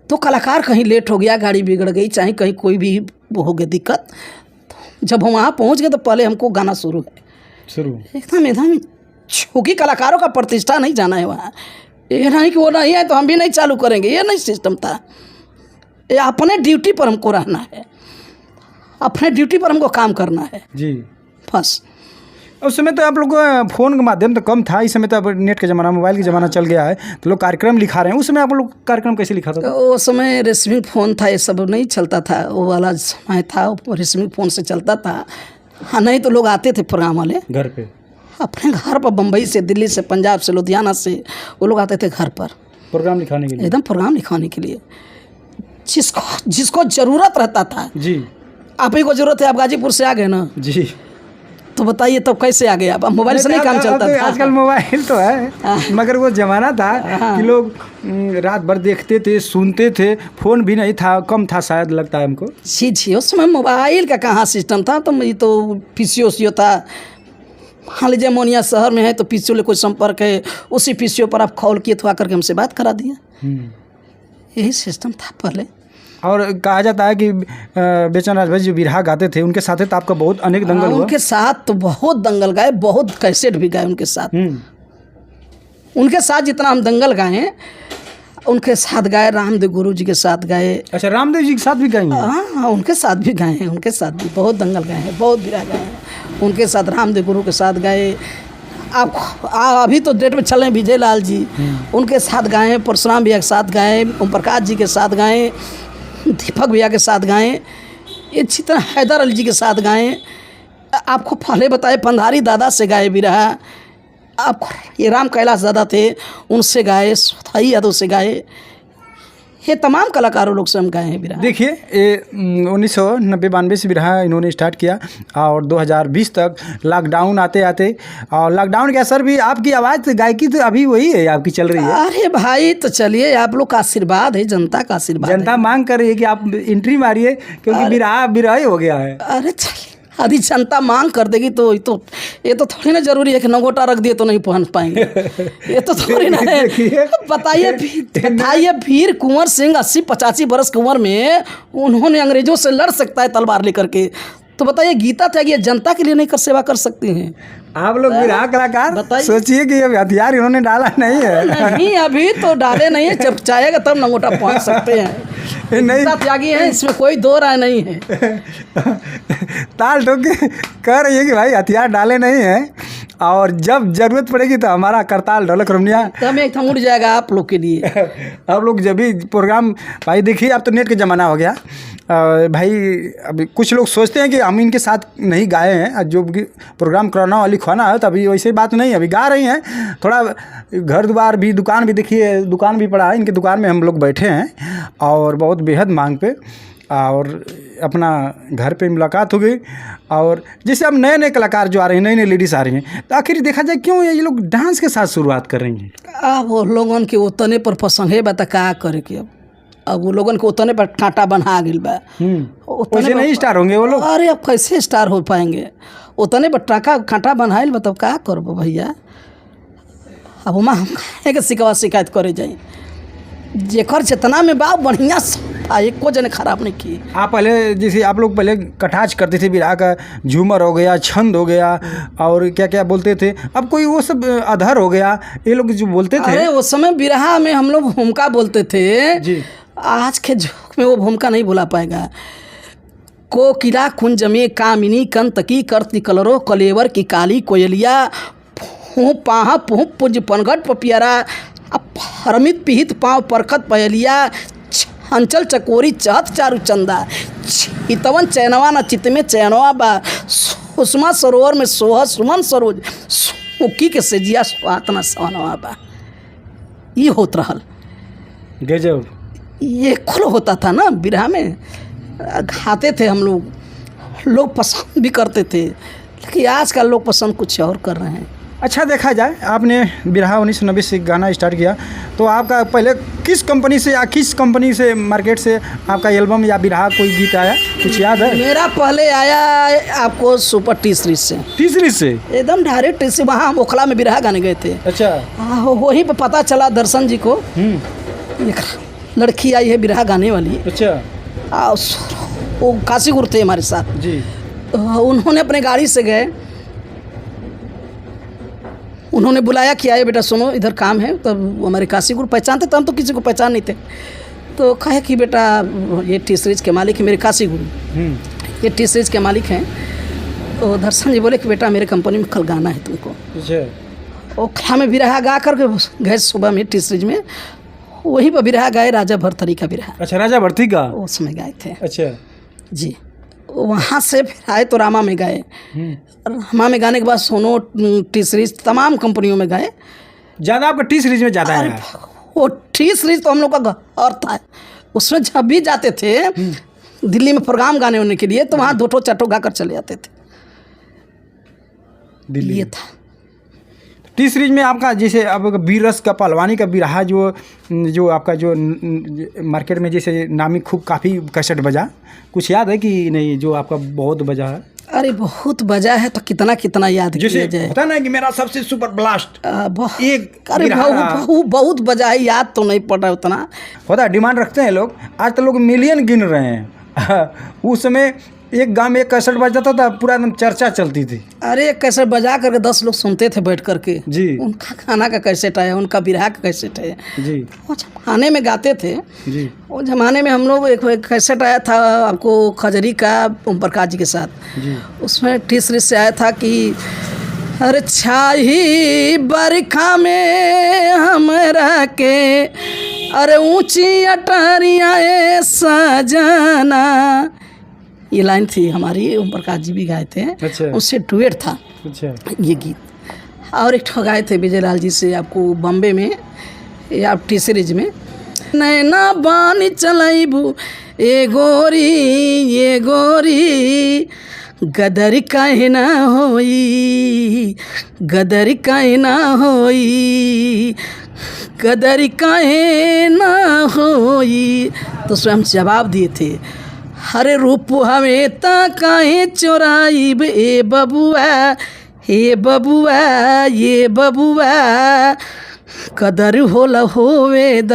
तो कलाकार कहीं लेट हो गया, गाड़ी बिगड़ गई, चाहे कहीं कोई भी हो गई दिक्कत, जब हम वहाँ पहुँच गए तो पहले हमको गाना शुरू एकदम क्योंकि कलाकारों का प्रतिष्ठा नहीं जाना है वहाँ। ये नहीं कि वो नहीं है तो हम भी नहीं चालू करेंगे, ये नहीं सिस्टम था। ये अपने ड्यूटी पर हमको रहना है, अपने ड्यूटी पर हमको काम करना है जी, बस। उस समय तो आप लोग फ़ोन का माध्यम तो कम था, इस समय तो अब नेट का ज़माना, मोबाइल का ज़माना चल गया है, तो लोग कार्यक्रम लिखा रहे हैं। उस समय आप लोग कार्यक्रम कैसे लिखा था? उस समय रिसीविंग फ़ोन था, ये सब नहीं चलता था, वो वाला समय था, रिसीविंग फ़ोन से चलता था। हाँ, नहीं तो लोग आते थे प्रोग्राम वाले घर पे, अपने घर पर, बम्बई से, दिल्ली से, पंजाब से, लुधियाना से, वो लोग आते थे घर पर प्रोग्राम लिखाने के लिए, एकदम प्रोग्राम लिखाने के लिए। जिसको ज़रूरत रहता था जी, आप ही को ज़रूरत है, आप गाजीपुर से आ गए ना जी, तो बताइए तब कैसे आ गए आप? मोबाइल से नहीं काम चलता था। आजकल मोबाइल तो है, मगर वो ज़माना था कि लोग रात भर देखते थे, सुनते थे, फ़ोन भी नहीं था, कम था शायद, लगता है हमको। जी, उस समय मोबाइल का कहाँ सिस्टम था, तो ये तो पीसीओ था। मान लीजिए मोनिया शहर में है तो पीसीओ ले कोई संपर्क है, उसी पीसीओ पर आप कॉल किए तो आकर के हमसे बात करा दिया, यही सिस्टम था पहले। और कहा जाता है कि बेचन राज भाई जो बिरहा गाते थे, उनके साथ तो आपका बहुत अनेक दंगल हुआ। उनके साथ तो बहुत दंगल गाए, बहुत कैसेट भी गाए उनके साथ। उनके साथ जितना हम दंगल गाए, उनके साथ गाए, रामदेव गुरु जी के साथ गाए। अच्छा, रामदेव जी के साथ भी गाए? हाँ, उनके साथ भी गाए हैं, उनके साथ भी बहुत दंगल गाए हैं, बहुत बिरहा गाए हैं उनके साथ, रामदेव गुरु के साथ गाए। आप अभी तो डेट में चल रहे हैं विजय लाल जी, उनके साथ गाए, परशुराम भैया के साथ गाए, ओम प्रकाश जी के साथ गाए, दीपक भैया के साथ गाएँ, इसी तरह हैदर अली जी के साथ गाएँ। आपको पहले बताए पंधारी दादा से गाए बिरहा, आपको ये राम कैलाश दादा थे, उनसे गाए, सुधाई यादव से गाए, ये तमाम कलाकारों लोग से हम गाए हैं बिरहा। देखिए, ये 1990-92 से बिरहा इन्होंने स्टार्ट किया और 2020 तक लॉकडाउन आते आते, और लॉकडाउन के असर भी आपकी आवाज़ गायकी तो अभी वही है आपकी चल रही है। अरे भाई, तो चलिए, आप लोग का आशीर्वाद है, जनता का आशीर्वाद, जनता मांग कर रही है कि आप एंट्री मारिए, क्योंकि बिरहा ही हो गया है। अरे चलिए, यदि जनता मांग कर देगी तो ये तो थोड़ी ना जरूरी है कि नगोटा रख दिए तो नहीं पहन पाएंगे। ये तो थोड़ी ना है। बताइए वीर कुंवर सिंह 80-85 बरस की उम्र में उन्होंने अंग्रेजों से लड़ सकता है तलवार लेकर के, तो बताइए गीता त्यागी ये जनता के लिए नहीं कर सेवा कर सकती हैं? आप लोग बिरहा कलाकार सोचिए कि ये हथियार इन्होंने डाला नहीं है। नहीं अभी तो डाले नहीं है, जब चाहेगा तब नंगोटा पहुंच सकते हैं। नहीं गीता त्यागी है, इसमें कोई दो राय नहीं है। ताल ठोक के कह रही है कि भाई हथियार डाले नहीं हैं, और जब जरूरत पड़ेगी तो हमारा करताल ढोलक रमनिया तब एक उड़ जाएगा आप लोग के लिए। आप लोग जब भी प्रोग्राम, भाई देखिए अब तो नेट का ज़माना हो गया भाई। अभी कुछ लोग सोचते हैं कि हम इनके साथ नहीं गाए हैं, जो प्रोग्राम कराना और लिखवाना है, तो अभी वैसे बात नहीं है, अभी गा रही हैं। थोड़ा घर द्वार भी, दुकान भी, देखिए दुकान भी पड़ा है, इनके दुकान में हम लोग बैठे हैं और बहुत बेहद मांग पे, और अपना घर पे मुलाकात हो गई। और जैसे अब नए नए कलाकार जो आ रहे हैं, नई नई लेडीज़ आ रही हैं, तो आखिर देखा जाए क्यों ये लोग डांस के साथ शुरुआत कर रही हैं? वो लोगन के उतने पर पसंद है, बता का करे के अब वो लोगन के उतने पर कांटा बना गिल बा। वैसे नहीं स्टार होंगे वो लोग। अरे अब कैसे स्टार हो पाएंगे? उतने पर टाका कांटा बनाइल, बताओ का करबो भैया। अब वहाँ हम के सिकवा शिकायत करे जाए, जेकर जितना में बा बढ़िया एको जने खराब नहीं की। आप पहले जैसे आप लोग पहले कटाच करते थे, बिरहा का झूमर हो गया, छंद हो गया, और क्या क्या बोलते थे, अब कोई वो सब अधर हो गया, ये लोग जो बोलते थे। अरे उस समय बिरहा में हम लोग भूमिका बोलते थे जी। आज के युग में वो भूमिका नहीं बोला पाएगा। कोकिला कुंज में कामिनी कंतकी करती कलरो कलेवर की काली कोयलिया फूँ पाहा फूँ पुंज पनघट पपियरा हरमित पिहित पाँव परखत पहलिया अंचल चकोरी चहत चारु चंदा हितवन चैनवा न चित में चैनवा बा सुषमा सरोवर में सोह सुमन सरोज सुखी के सेजिया स्वात न सवनवा बा। ये होत रहल गजब, ये खुल होता था ना बिरहा में, खाते थे हम लोग पसंद भी करते थे, लेकिन आजकल लोग पसंद कुछ और कर रहे हैं। अच्छा देखा जाए, आपने बिरहा 1990 से गाना स्टार्ट किया, तो आपका पहले किस कंपनी से या किस कंपनी से मार्केट से आपका एल्बम या बिरहा कोई गीत आया, कुछ याद है? मेरा पहले आया आपको सुपर टी सीरीज से। टी सीरीज से एकदम डायरेक्ट से, वहाँ हम ओखला में बिरहा गाने गए थे। अच्छा। वहीं पर पता चला दर्शन जी को एक लड़की आई है बिरहा गाने वाली। अच्छा। वो काशीगुर थे हमारे साथ जी। उन्होंने अपने गाड़ी से गए, उन्होंने बुलाया कि आए बेटा सुनो इधर काम है। तब वो हमारे काशीगुर पहचानते, तो हम तो किसी को पहचान नहीं थे। तो कहे कि बेटा ये टी सीरीज के मालिक है मेरे काशीगुरु, ये टी सीरीज के मालिक हैं। तो दर्शन जी बोले कि बेटा मेरे कंपनी में कल गाना है तुमको। अच्छा। और क्या में बिरहा गा करके गए सुबह में टी सीरीज में, वहीं पर बिरहा गाए राजा भरथरी का बिरहा। अच्छा, राजा भरथरी का उसमें गाए थे। अच्छा जी। वहाँ से फिर आए तो रामा में गए, रामा में गाने के बाद सोनो टी सीरीज तमाम कंपनियों में गए। ज़्यादा आपका टी सीरीज में ज़्यादा है? वो टी सीरीज तो हम लोग का घर था, उसमें जब भी जाते थे दिल्ली में प्रोग्राम गाने होने के लिए, तो वहाँ 2 चार गा कर चले जाते थे दिल्ली। ये था टी सीरीज में आपका। जैसे अब वीर रस का पहलवानी का बिरहा जो आपका जो मार्केट में जैसे नामी खूब काफ़ी कैसेट बजा, कुछ याद है कि नहीं जो आपका बहुत बजा है? अरे बहुत बजा है, तो कितना कितना याद किया जाए। होता ना कि मेरा सबसे सुपर ब्लास्ट एक। अरे बहुत बजा है, याद तो नहीं पड़ रहा उतना। होता डिमांड रखते हैं लोग, आज तो लोग मिलियन गिन रहे हैं। उस समय एक गांव में एक कैसेट बज जाता था, पूरा एकदम चर्चा चलती थी। अरे एक कैसेट बजा करके 10 लोग सुनते थे बैठ करके। जी। उनका गाना का कैसेट है, उनका बिरहा का कैसेट है। जी। वो जमाने में गाते थे। जी। वो जमाने में हम लोग एक कैसेट आया था आपको खजरी का ओम प्रकाश जी के साथ। जी। उसमें टी सीरीज से आया था कि अरे छाही बरखा में हमरा के, अरे ऊंची अटरिया सजना, ये लाइन थी हमारी, ओम प्रकाश जी भी गाए थे। अच्छा। उससे डुएट था। अच्छा। ये गीत। और एक ठो गाए थे विजय लाल जी से आपको बॉम्बे में या टी सीरीज में, नैना बानी चलैबू ए गोरी गदर काहे ना होई, गदर काहे ना होई, गदर काहे ना होई। तो उसमें हम जवाब दिए थे, हरे रूप हमें ता काहे चोराइब ए बबुआ, ये बबुआ कदर होला होवे द,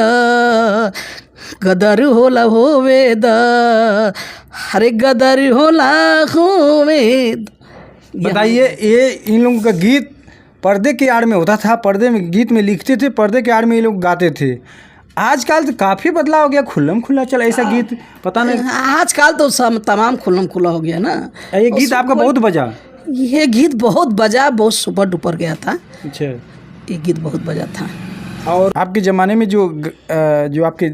कदर होला होवे द, हरे गदर होला होवे द। बताइए, ये इन लोगों का गीत पर्दे के आड़ में होता था, पर्दे में गीत में लिखते थे, पर्दे के आड़ में ये लोग गाते थे। आजकल तो काफ़ी बदलाव हो गया, खुल्लम खुल्ला चला ऐसा गीत, पता नहीं। आजकल तो सब तमाम खुल्लम खुल्ला हो गया ना। ये गीत आपका बहुत बजा? ये गीत बहुत बजा, बहुत सुपर डुपर गया था। अच्छा, ये गीत बहुत बजा था। और आपके ज़माने में जो आपके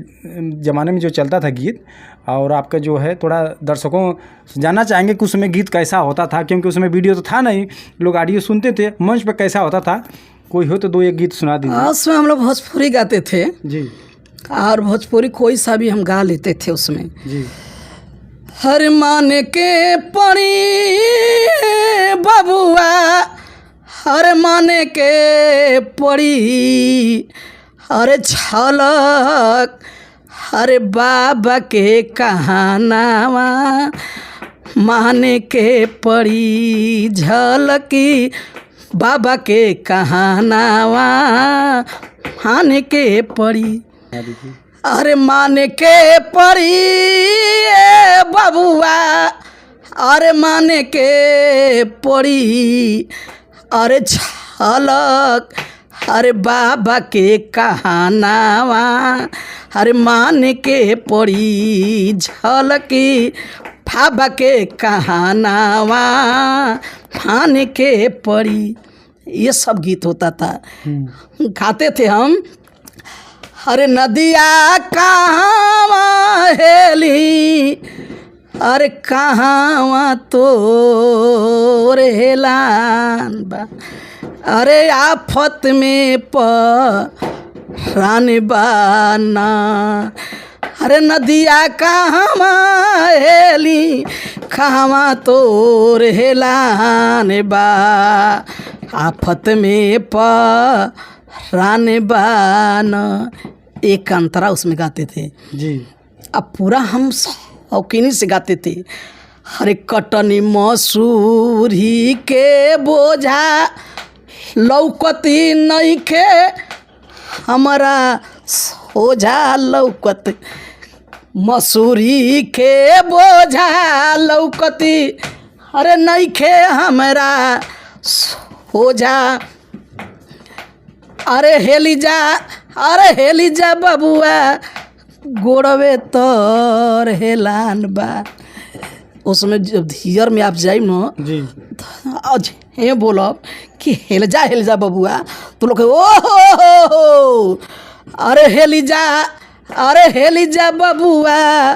ज़माने में जो चलता था गीत, और आपका जो है थोड़ा दर्शकों जानना चाहेंगे कि उसमें गीत कैसा होता था, क्योंकि उसमें वीडियो तो था नहीं, लोग ऑडियो सुनते थे। मंच पर कैसा होता था, कोई हो तो दो एक गीत सुना दीजिए। उसमें हम लोग भोजपुरी गाते थे जी, और भोजपुरी कोई सा भी हम गा लेते थे उसमें। जी। हर माने के पड़ी बबुआ, हर माने के पड़ी, अरे झलक अरे बाबा के कहानावा माने के पड़ी, झलकी बाबा के कहानावा माने के पड़ी, अरे माने के पड़ी बबुआ, अरे माने के पड़ी, अरे झलक अरे बाबा के कहानावा, अरे माने के पड़ी, झलकी बाबा के कहानावा माने के पड़ी। ये सब गीत होता था, गाते थे हम। अरे नदिया कहाँ हेली, अरे कहाँ तो हेलान बा, अरे आफत में परान बाना, अरे नदिया कहाँ हेली, कहाँ तो हेलान बा, आफत में परान बाना। एक अंतरा उसमें गाते थे जी। अब पूरा हम शौकीनी से गाते थे। हरे कटनी मसूरी के बोझा लौकती नहीं के हमारा सोझा, लौकत मसूरी के बोझा लौकती अरे नहीं के हमारा सोझा, अरे हेली जा, अरे हेली जा बबुआ गोड़वे तोर हेलान बा। उसमें जब थियर में आप जाइम न जी, आज हे बोलब कि हेल जा बबुआ, तो लोग ओ हो, अरे हेली जा, अरे हेली जा बबुआ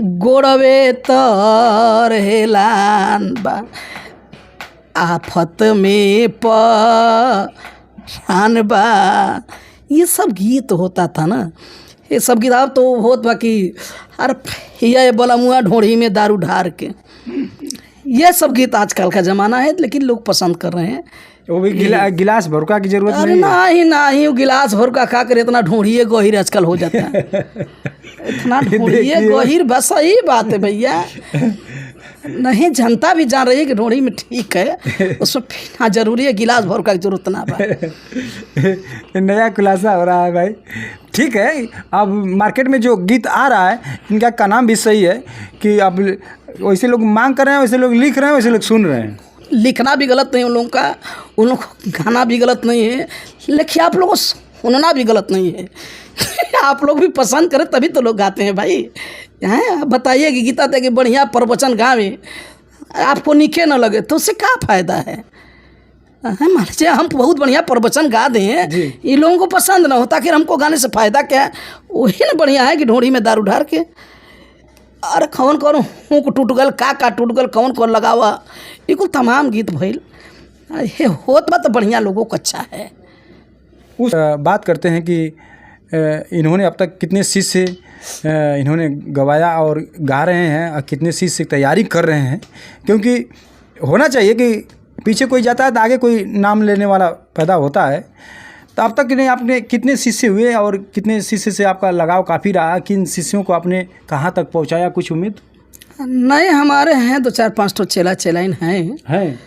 गोड़वे तोर हेलान बा, आफत में परान बा। ये सब गीत होता था ना, ये सब गीत। अब तो होत बा कि अरे ये बोला मुआ ढोढ़ी में दारू ढार के, ये सब गीत आजकल का ज़माना है, लेकिन लोग पसंद कर रहे हैं। वो भी गिलास भरुका की जरूरत अरे नहीं वो गिलास भर का खा कर इतना ढूंढिए गहिर आजकल हो जाता है। इतना ढूंढिए गहिर, बस सही बात है भैया। नहीं, जनता भी जान रही है कि ढूंढी में ठीक है, उसमें पीना जरूरी है, गिलास भर का जरूरत ना बा। नया खुलासा हो रहा है भाई। ठीक है, अब मार्केट में जो गीत आ रहा है इनका का नाम भी सही है कि अब वैसे लोग मांग कर रहे हैं, वैसे लोग लिख रहे हैं, वैसे लोग सुन रहे हैं। लिखना भी गलत नहीं उन लोगों का, उन लोगों को गाना भी गलत नहीं है, लेकिन आप लोगों को सुनना भी गलत नहीं है। आप लोग भी पसंद करें तभी तो लोग गाते हैं भाई। हैं बताइए कि गीता तक बढ़िया प्रवचन गावे, आपको नीके न लगे तो उससे क्या फ़ायदा है। मान लीजिए हम बहुत बढ़िया प्रवचन गा दें, ये लोगों को पसंद ना होता, फिर हमको गाने से फ़ायदा क्या है। वही ना बढ़िया है कि ढोड़ी में दारू ढार के अरे कौन कौन हूँ टूट गल, का टूट गल, कौन कौन लगावा, ये कुल तमाम गीत भइल। ये होत बा तो बढ़िया लोगों को अच्छा है। उस बात करते हैं कि इन्होंने अब तक कितने शिष्य इन्होंने गवाया और गा रहे हैं, और कितने शिष्य तैयारी कर रहे हैं, क्योंकि होना चाहिए कि पीछे कोई जाता है तो आगे कोई नाम लेने वाला पैदा होता है। तो अब तक आपने कितने शिष्य हुए और कितने शिष्य से आपका लगाव काफ़ी रहा, किन शिष्यों को आपने कहाँ तक पहुँचाया, कुछ उम्मीद? नहीं, हमारे हैं 2 4 5 तो चेला चेलाइन हैं।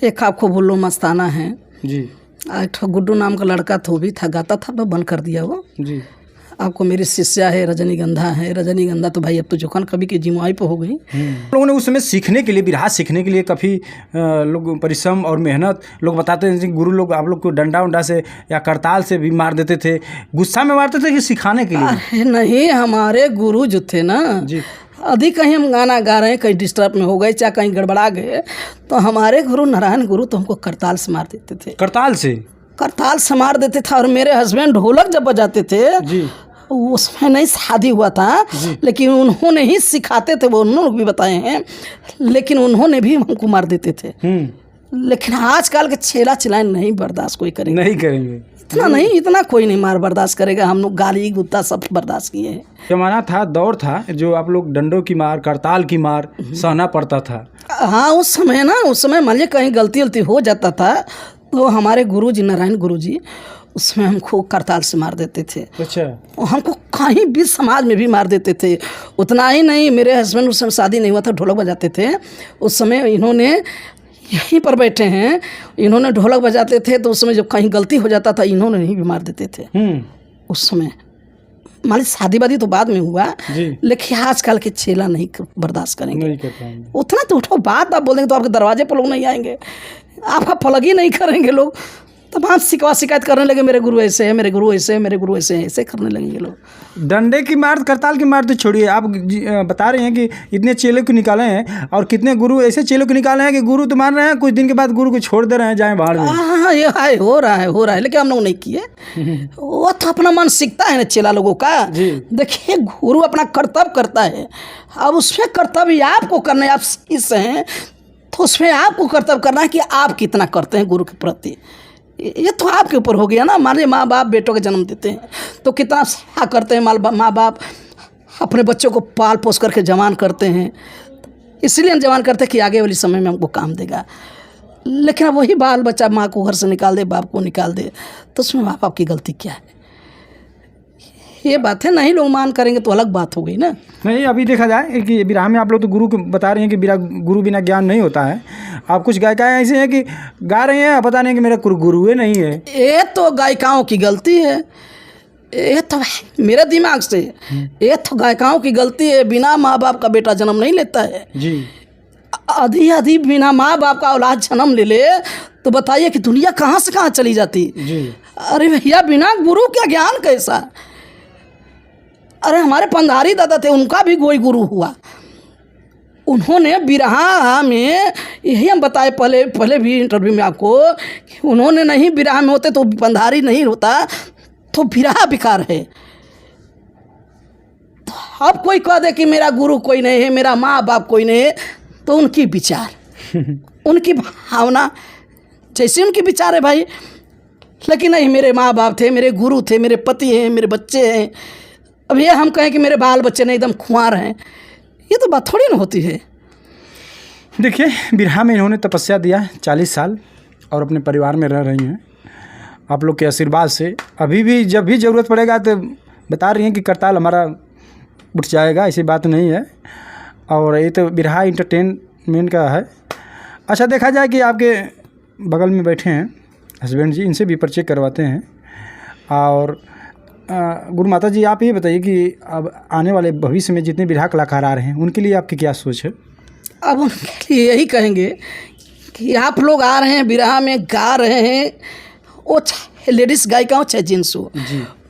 एक आपको बुल्लू मस्ताना है, जी एक ठो गुड्डू नाम का लड़का था, वो भी था, गाता था, बंद कर दिया वो। जी। आपको मेरी शिष्या है रजनीगंधा है, रजनीगंधा तो भाई अब तो जोखन कभी की जिम्मेवारी पे हो गई। लोगों ने उस समय सीखने के लिए, बिरहा सीखने के लिए काफ़ी लोग परिश्रम और मेहनत, लोग बताते हैं कि गुरु लोग आप लोग को डंडा उंडा से या करताल से भी मार देते थे, गुस्सा में मारते थे कि सिखाने के लिए? अरे नहीं, हमारे गुरु जो थे ना जी अधिक कहीं हम गाना गा रहे हैं, कहीं डिस्टर्ब में हो गए, चाहे कहीं गड़बड़ा गए, तो हमारे गुरु नारायण गुरु तो हमको करताल से मार देते थे। करताल से? करताल से मार देते थे। और मेरे हस्बैंड ढोलक जब बजाते थे, जी उसमें नहीं शादी हुआ था, लेकिन उन्होंने ही सिखाते थे, वो उन्होंने भी बताए हैं, लेकिन उन्होंने भी हमको मार देते थे। लेकिन आजकल के छेला चिलाएं नहीं बर्दाश्त कोई करेंगे, नहीं करेंगे, इतना नहीं, इतना कोई नहीं मार बर्दाश्त करेगा। हम लोग गाली गुत्ता सब बर्दाश्त किए हैं। जमाना था, दौर था जो आप लोग डंडों की मार, करताल की मार सहना पड़ता था। हाँ उस समय ना, उस समय मान लीजिए कहीं गलती वलती हो जाता था तो हमारे गुरुजी नारायण गुरुजी उसमें हमको करताल से मार देते थे। अच्छा। हमको कहीं भी समाज में भी मार देते थे। उतना ही नहीं, मेरे हस्बैंड उस समय शादी नहीं हुआ था, ढोलक बजाते थे उस समय। इन्होंने यहीं पर बैठे हैं, इन्होंने ढोलक बजाते थे, तो उस समय जब कहीं गलती हो जाता था इन्होंने ही भी मार देते थे उस समय। मान लीजिए शादी वादी तो बाद में हुआ, लेकिन आजकल के चेला नहीं बर्दाश्त करेंगे, नहीं कर पाएंगे। उतना तो उठो बात आप बोल देंगे तो आपके दरवाजे पर लोग नहीं आएंगे, आपका फलग ही नहीं करेंगे लोग। तमाम शिकायत करने लगे, मेरे गुरु ऐसे है, मेरे गुरु ऐसे है, मेरे गुरु ऐसे हैं, ऐसे करने लगेंगे लोग। डंडे की मार, करताल की मार तो छोड़िए, आप बता रहे हैं कि इतने चेले को निकाले हैं, और कितने गुरु ऐसे चेले को निकाले हैं कि गुरु तो मान रहे हैं, कुछ दिन के बाद गुरु को छोड़ दे रहे हैं, जाए बाहर में। हाँ ये है, हो रहा है, लेकिन हम लोग नहीं किए। वो तो अपना मन सीखता है ना चेला लोगों का। देखिए गुरु अपना कर्तव्य करता है, अब उसमें कर्तव्य आपको करना है, आप शिष्य हैं तो उसमें आपको कर्तव्य करना है कि आप कितना करते हैं गुरु के प्रति। ये तो आपके ऊपर हो गया ना। मान लीजिए माँ बाप बेटों को जन्म देते हैं तो कितना सेवा करते हैं, माँ बाप अपने बच्चों को पाल पोस करके जवान करते हैं, इसलिए हम जवान करते हैं कि आगे वाले समय में हमको काम देगा। लेकिन अब वही बाल बच्चा माँ को घर से निकाल दे, बाप को निकाल दे, तो उसमें माँ बाप की गलती क्या है? ये बात है, नहीं लोग मान करेंगे तो अलग बात हो गई ना। नहीं, अभी देखा जाए कि बिरहा में आप लोग तो गुरु को बता रहे हैं कि गुरु बिना ज्ञान नहीं होता है। आप कुछ गायिकाएँ ऐसे हैं कि गा रहे हैं, पता नहीं कि मेरा गुरु नहीं है। ये तो गायिकाओं की गलती है, ये तो मेरे दिमाग से, ये तो गायिकाओं की गलती है। बिना माँ बाप का बेटा जन्म नहीं लेता है जी। आधी बिना माँ बाप का औलाद जन्म ले ले तो बताइए कि दुनिया कहाँ से कहाँ चली जाती जी। अरे भैया बिना गुरु का ज्ञान कैसा? अरे हमारे पंधारी दादा थे, उनका भी कोई गुरु हुआ, उन्होंने बिरहा में, यही हम बताए पहले भी इंटरव्यू में आपको, कि उन्होंने नहीं बिरहा में होते तो पंधारी नहीं होता, तो बिरहा बेकार है। तो अब कोई कह दे कि मेरा गुरु कोई नहीं है, मेरा माँ बाप कोई नहीं है, तो उनकी विचार उनकी भावना जैसे उनकी विचार है भाई। लेकिन नहीं, मेरे माँ बाप थे, मेरे गुरु थे, मेरे पति हैं, मेरे बच्चे हैं। अब ये हम कहें कि मेरे बाल बच्चे नहीं एकदम खुआर हैं, ये तो बात थोड़ी ना होती है। देखिए, बिरहा में इन्होंने तपस्या दिया 40 साल और अपने परिवार में रह रही हैं। आप लोग के आशीर्वाद से अभी भी जब भी ज़रूरत पड़ेगा तो बता रही हैं कि करताल हमारा उठ जाएगा, ऐसी बात नहीं है। और ये तो बिरहा इंटरटेनमेंट का है। अच्छा, देखा जाए कि आपके बगल में बैठे हैं हस्बैंड जी, इनसे भी परिचय करवाते हैं। और गुरु माता जी, आप ये बताइए कि अब आने वाले भविष्य में जितने बिरहा कलाकार आ रहे हैं उनके लिए आपकी क्या सोच है? अब उनके लिए यही कहेंगे कि आप लोग आ रहे हैं बिरहा में, गा रहे हैं, वो चाहे लेडीज़ गायिका हो चाहे जेंट्स हो,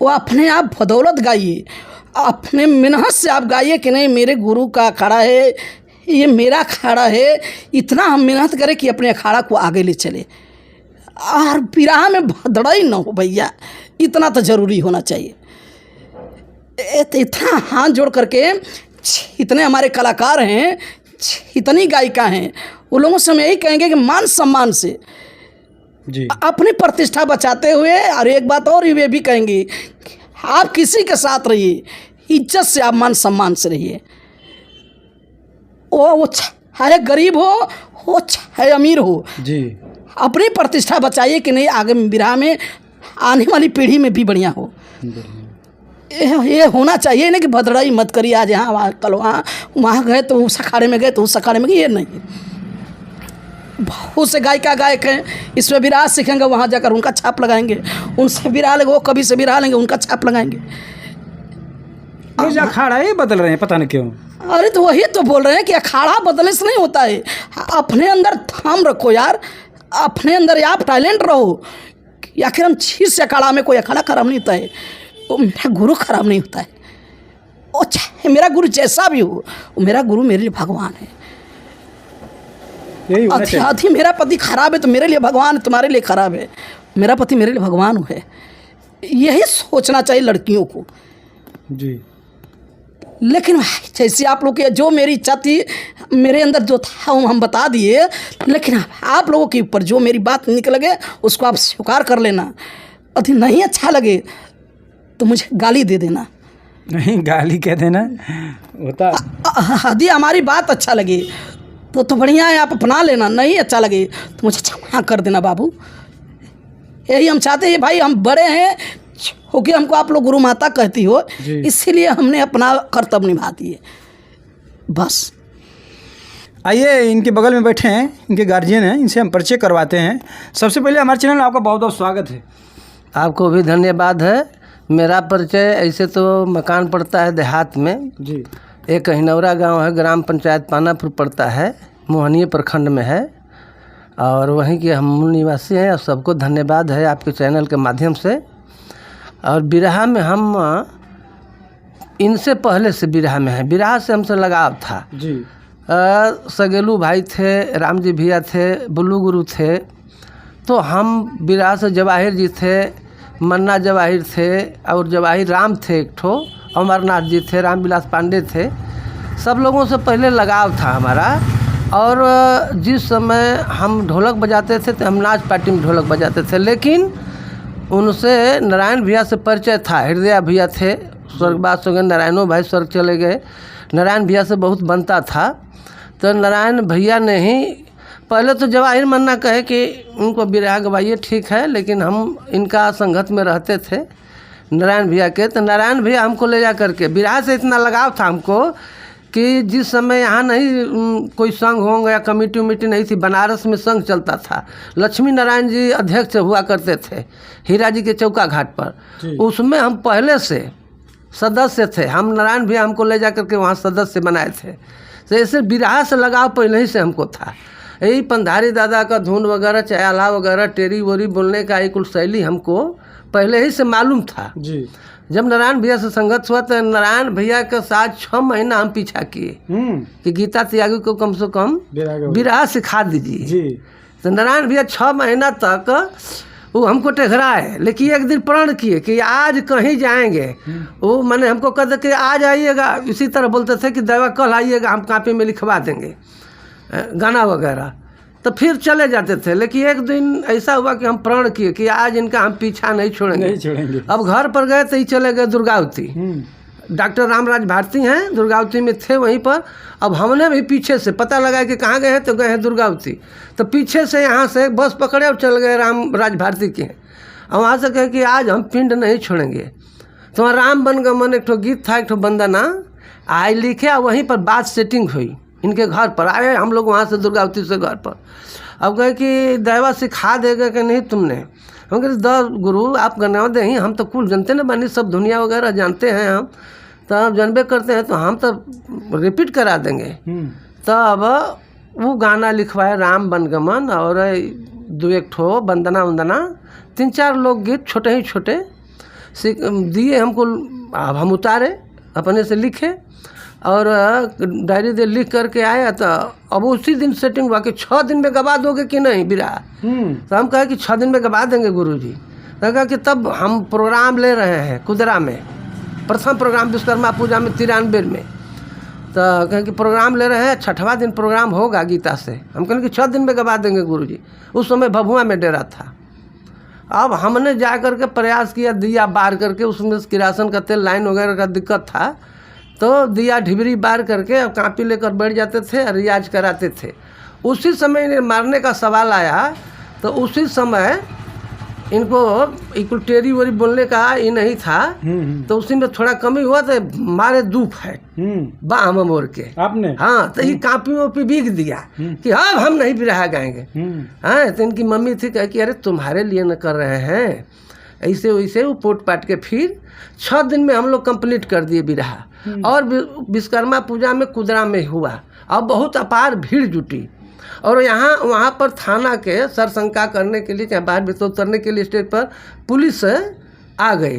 वो अपने आप बदौलत गाइए, अपने मेहनत से आप गाइए कि नहीं मेरे गुरु का अखाड़ा है, ये मेरा अखाड़ा है। इतना हम मेहनत करें कि अपने अखाड़ा को आगे ले चले, और बिरहा में भदड़ाई न हो भैया, इतना तो ज़रूरी होना चाहिए। इतना हाथ जोड़ करके इतने हमारे कलाकार हैं, इतनी गायिका हैं, वो लोगों से हम यही कहेंगे कि मान सम्मान से जी अपनी प्रतिष्ठा बचाते हुए, और एक बात और ये भी कहेंगे कि आप किसी के साथ रहिए, इज्जत से, आप मान सम्मान से रहिए। वो चाहे गरीब हो चाहे अमीर हो जी, अपनी प्रतिष्ठा बचाइए कि नहीं आगे बिरहा में आने वाली पीढ़ी में भी बढ़िया हो। ये होना चाहिए ना कि भदड़ाई मत करिए, आज यहाँ कल वहाँ गए तो उस अखाड़े में गए तो उस अखाड़े में गए, ये नहीं। बहुत से गायिका गायक हैं, इसमें विराज सीखेंगे, वहाँ जाकर उनका छाप लगाएंगे, उनसे विराह लेंगे, वो कभी से विराह लेंगे, उनका छाप लगाएंगे। ये अखाड़ा ही बदल रहे हैं, पता नहीं क्यों। अरे तो वही तो बोल रहे हैं कि अखाड़ा बदलने से नहीं होता है, अपने अंदर थाम रखो यार, अपने अंदर आप टैलेंट रहो। कि आखिर हम चीज से अखाड़ा में कोई अखाड़ा खराब नहीं होता है, वो मेरा गुरु खराब नहीं होता है, वो चाहे मेरा गुरु जैसा भी हो, वो मेरा गुरु मेरे लिए भगवान है। यही होना चाहिए। आधी मेरा पति खराब है तो मेरे लिए भगवान, तुम्हारे लिए खराब है, मेरा पति मेरे लिए भगवान है। यही सोचना चाहिए लड़कियों को जी। लेकिन भाई जैसे आप लोग के जो मेरी इच्छा थी, मेरे अंदर जो था वो हम बता दिए, लेकिन आप लोगों के ऊपर जो मेरी बात निकल लगे उसको आप स्वीकार कर लेना। यदि नहीं अच्छा लगे तो मुझे गाली दे देना। नहीं, गाली कह देना होता। यदि हमारी बात अच्छा लगे तो बढ़िया है, आप अपना लेना, नहीं अच्छा लगे तो मुझे क्षमा कर देना बाबू। यही हम चाहते हैं भाई, हम बड़े हैं क्योंकि हमको आप लोग गुरु माता कहती हो, इसीलिए हमने अपना कर्तव्य निभा दिए बस। आइए, इनके बगल में बैठे हैं, इनके गार्जियन हैं, इनसे हम परिचय करवाते हैं। सबसे पहले हमारे चैनल में आपका बहुत बहुत स्वागत है। आपको भी धन्यवाद है। मेरा परिचय ऐसे तो मकान पड़ता है देहात में जी। एक हिनौरा गांव है, ग्राम पंचायत पानापुर पड़ता है, मोहनिया प्रखंड में है, और वहीं के हम मूल निवासी हैं। और सबको धन्यवाद है आपके चैनल के माध्यम से। और बिरहा में हम इनसे पहले से बिरहा में हैं, बिरहा से हमसे लगाव था जी। सगेलू भाई थे, राम जी भैया थे, बुल्लू गुरु थे, तो हम बिरहा से जवाहिर जी थे, मन्ना जवाहिर थे, और जवाहिर राम थे एक ठो, अमरनाथ जी थे, रामविलास पांडे थे, सब लोगों से पहले लगाव था हमारा। और जिस समय हम ढोलक बजाते थे तो हम नाच पार्टी में ढोलक बजाते थे, लेकिन उनसे नारायण भैया से परिचय था। हृदय भैया थे, स्वर्गवास हो गए, नारायणो भाई स्वर्ग चले गए, नारायण भैया से बहुत बनता था। तो नारायण भैया ने ही पहले तो जवाहिर मन्ना कहे कि उनको बिरहा गवाइए, ठीक है, लेकिन हम इनका संगत में रहते थे नारायण भैया के। तो नारायण भैया हमको ले जा करके, बिरहा से इतना लगाव था हमको कि जिस समय यहाँ नहीं कोई संघ होंगे या कमेटी उमेटी नहीं थी, बनारस में संघ चलता था, लक्ष्मी नारायण जी अध्यक्ष हुआ करते थे हीरा जी के चौका घाट पर, उसमें हम पहले से सदस्य थे। हम नारायण भैया हमको ले जा करके वहाँ सदस्य बनाए थे। तो ऐसे बिरहा से लगाव पहले ही से हमको था। यही पंधारी दादा का धुन वगैरह, चयाला वगैरह, टेरी वोरी बोलने का एक कुल शैली हमको पहले ही से मालूम था जी। जब नारायण भैया से संगत हुआ तो नारायण भैया के साथ 6 महीना हम पीछा किए कि गीता त्यागी को कम से कम बिरहा सिखा दीजिए। तो नारायण भैया 6 महीना तक वो हमको टघराए, लेकिन एक दिन प्रण किए कि आज कहीं जाएंगे। वो मैंने हमको कहते कि आज आइएगा, इसी तरह बोलते थे कि देवा कल आइएगा, हम कापी में लिखवा देंगे गाना वगैरह। तो फिर चले जाते थे, लेकिन एक दिन ऐसा हुआ कि हम प्रण किए कि आज इनका हम पीछा नहीं छोड़ेंगे। अब घर पर गए तो ही चले गए दुर्गावती। डॉक्टर रामराज भारती हैं, दुर्गावती में थे वहीं पर। अब हमने भी पीछे से पता लगा कि कहाँ गए हैं, तो गए हैं दुर्गावती। तो पीछे से यहाँ से बस पकड़े और चल गए रामराज भारती के। और वहाँ से कहे कि आज हम पिंड नहीं छोड़ेंगे। तो वहाँ राम बन गमन एक ठो गीत था, एक ठो बंदना आई लिखे, और वहीं पर बात सेटिंग हुई। इनके घर पर आए हम लोग, वहाँ से दुर्गावती से घर पर। अब कहे कि दैवा सिखा देगा कि नहीं तुमने। हम कहे द गुरु आप गनाव दे, हम तो कुल जानते न बनी, सब दुनिया वगैरह जानते हैं हम, तो आप जानबे करते हैं, तो हम तो रिपीट करा देंगे। तो अब वो गाना लिखवाए राम बनगमन, और 2-1 ठो बंदना वंदना, 3-4 लोग गीत छोटे ही छोटे दिए हमको। अब हम उतारे, अपने से लिखे और डायरी दे लिख करके आया। तो अब उसी दिन सेटिंग हुआ कि 6 दिन में गवा दोगे कि नहीं बिरहा। तो हम कहे कि 6 दिन में गवा देंगे गुरुजी। तो कहा कि तब हम प्रोग्राम ले रहे हैं कुदरा में, प्रथम प्रोग्राम विश्वकर्मा पूजा में 93 में। तो कहें कि प्रोग्राम ले रहे हैं, 6वां दिन प्रोग्राम होगा गीता से। हम कहें कि 6 दिन में गवा देंगे गुरुजी। उस समय भभुआ में डेरा था। अब हमने जा करके प्रयास किया, दिया बार करके, उसमें किरासन का तेल लाइन वगैरह का दिक्कत था, तो दिया ढिबरी बार करके अब कापी लेकर बैठ जाते थे और रियाज कराते थे। उसी समय इन्हें मारने का सवाल आया, तो उसी समय इनको इनको टेरी वोरी बोलने का ये नहीं था, तो उसी में थोड़ा कमी हुआ तो मारे 2 फैट बाह में मोड़ के आपने? हाँ, तो ये कापी वोपी बिक दिया कि अब हम नहीं बिरहा गाएंगे। हाँ, तो इनकी मम्मी थी कह कि अरे तुम्हारे लिए न कर रहे हैं, ऐसे वैसे वो पोट पाट के फिर 6 दिन में हम लोग कंप्लीट कर दिए बिरहा। और विश्वकर्मा पूजा में कुदरा में हुआ और बहुत अपार भीड़ जुटी। और यहाँ वहाँ पर थाना के सरशंका करने के लिए, चाहे बाहर भीतर उतरने के लिए स्टेज पर पुलिस आ गई,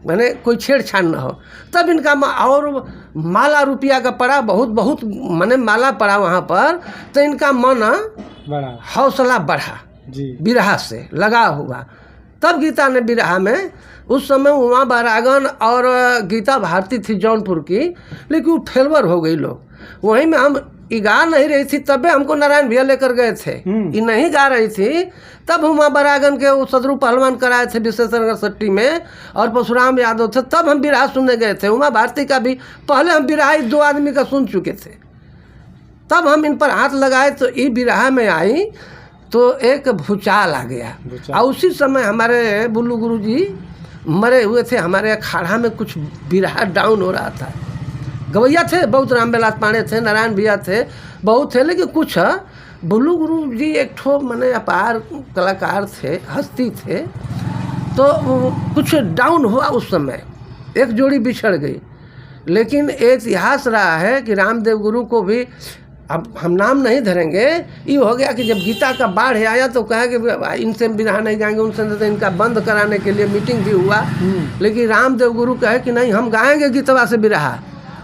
मैंने कोई छेड़छाड़ न हो। तब इनका और माला रुपया का पड़ा, बहुत मैंने माला पड़ा वहाँ पर, तो इनका मन बड़ा हौसला बढ़ा जी, बिरहा से लगा हुआ। तब गीता ने बिरहा में, उस समय उमा बरागन और गीता भारती थी जौनपुर की, लेकिन वो फेलवर हो गई लोग। वहीं में हम गा नहीं रही थी, तबे हमको नारायण भैया लेकर गए थे। ये नहीं गा रही थी, तब उमा बरागन के वो सदरू पहलवान कराए थे विशेषनगर सट्टी में, और परशुराम यादव थे, तब हम बिरहा सुनने गए थे। उमा भारती का भी पहले हम बिरहा 2 आदमी का सुन चुके थे। तब हम इन पर हाथ लगाए तो ये बिरहा में आई तो एक भूचाल आ गया। और उसी समय हमारे बुल्लू गुरु जी मरे हुए थे, हमारे अखाड़ा में कुछ बिरहा डाउन हो रहा था। गवैया थे बहुत, रामबिलास पांडे थे, नारायण भैया थे, बहुत थे, लेकिन कुछ बुल्लू गुरु जी एक ठो मने अपार कलाकार थे, हस्ती थे, तो कुछ डाउन हुआ उस समय, एक जोड़ी बिछड़ गई। लेकिन इतिहास रहा है कि रामदेव गुरु को भी, अब हम नाम नहीं धरेंगे, ये हो गया कि जब गीता का बाढ़ आया तो कहा कि इनसे बिरहा नहीं गाएंगे, उनसे नहीं, तो इनका बंद कराने के लिए मीटिंग भी हुआ। लेकिन रामदेव गुरु कहे कि नहीं, हम गाएंगे गीतवा से बिरहा।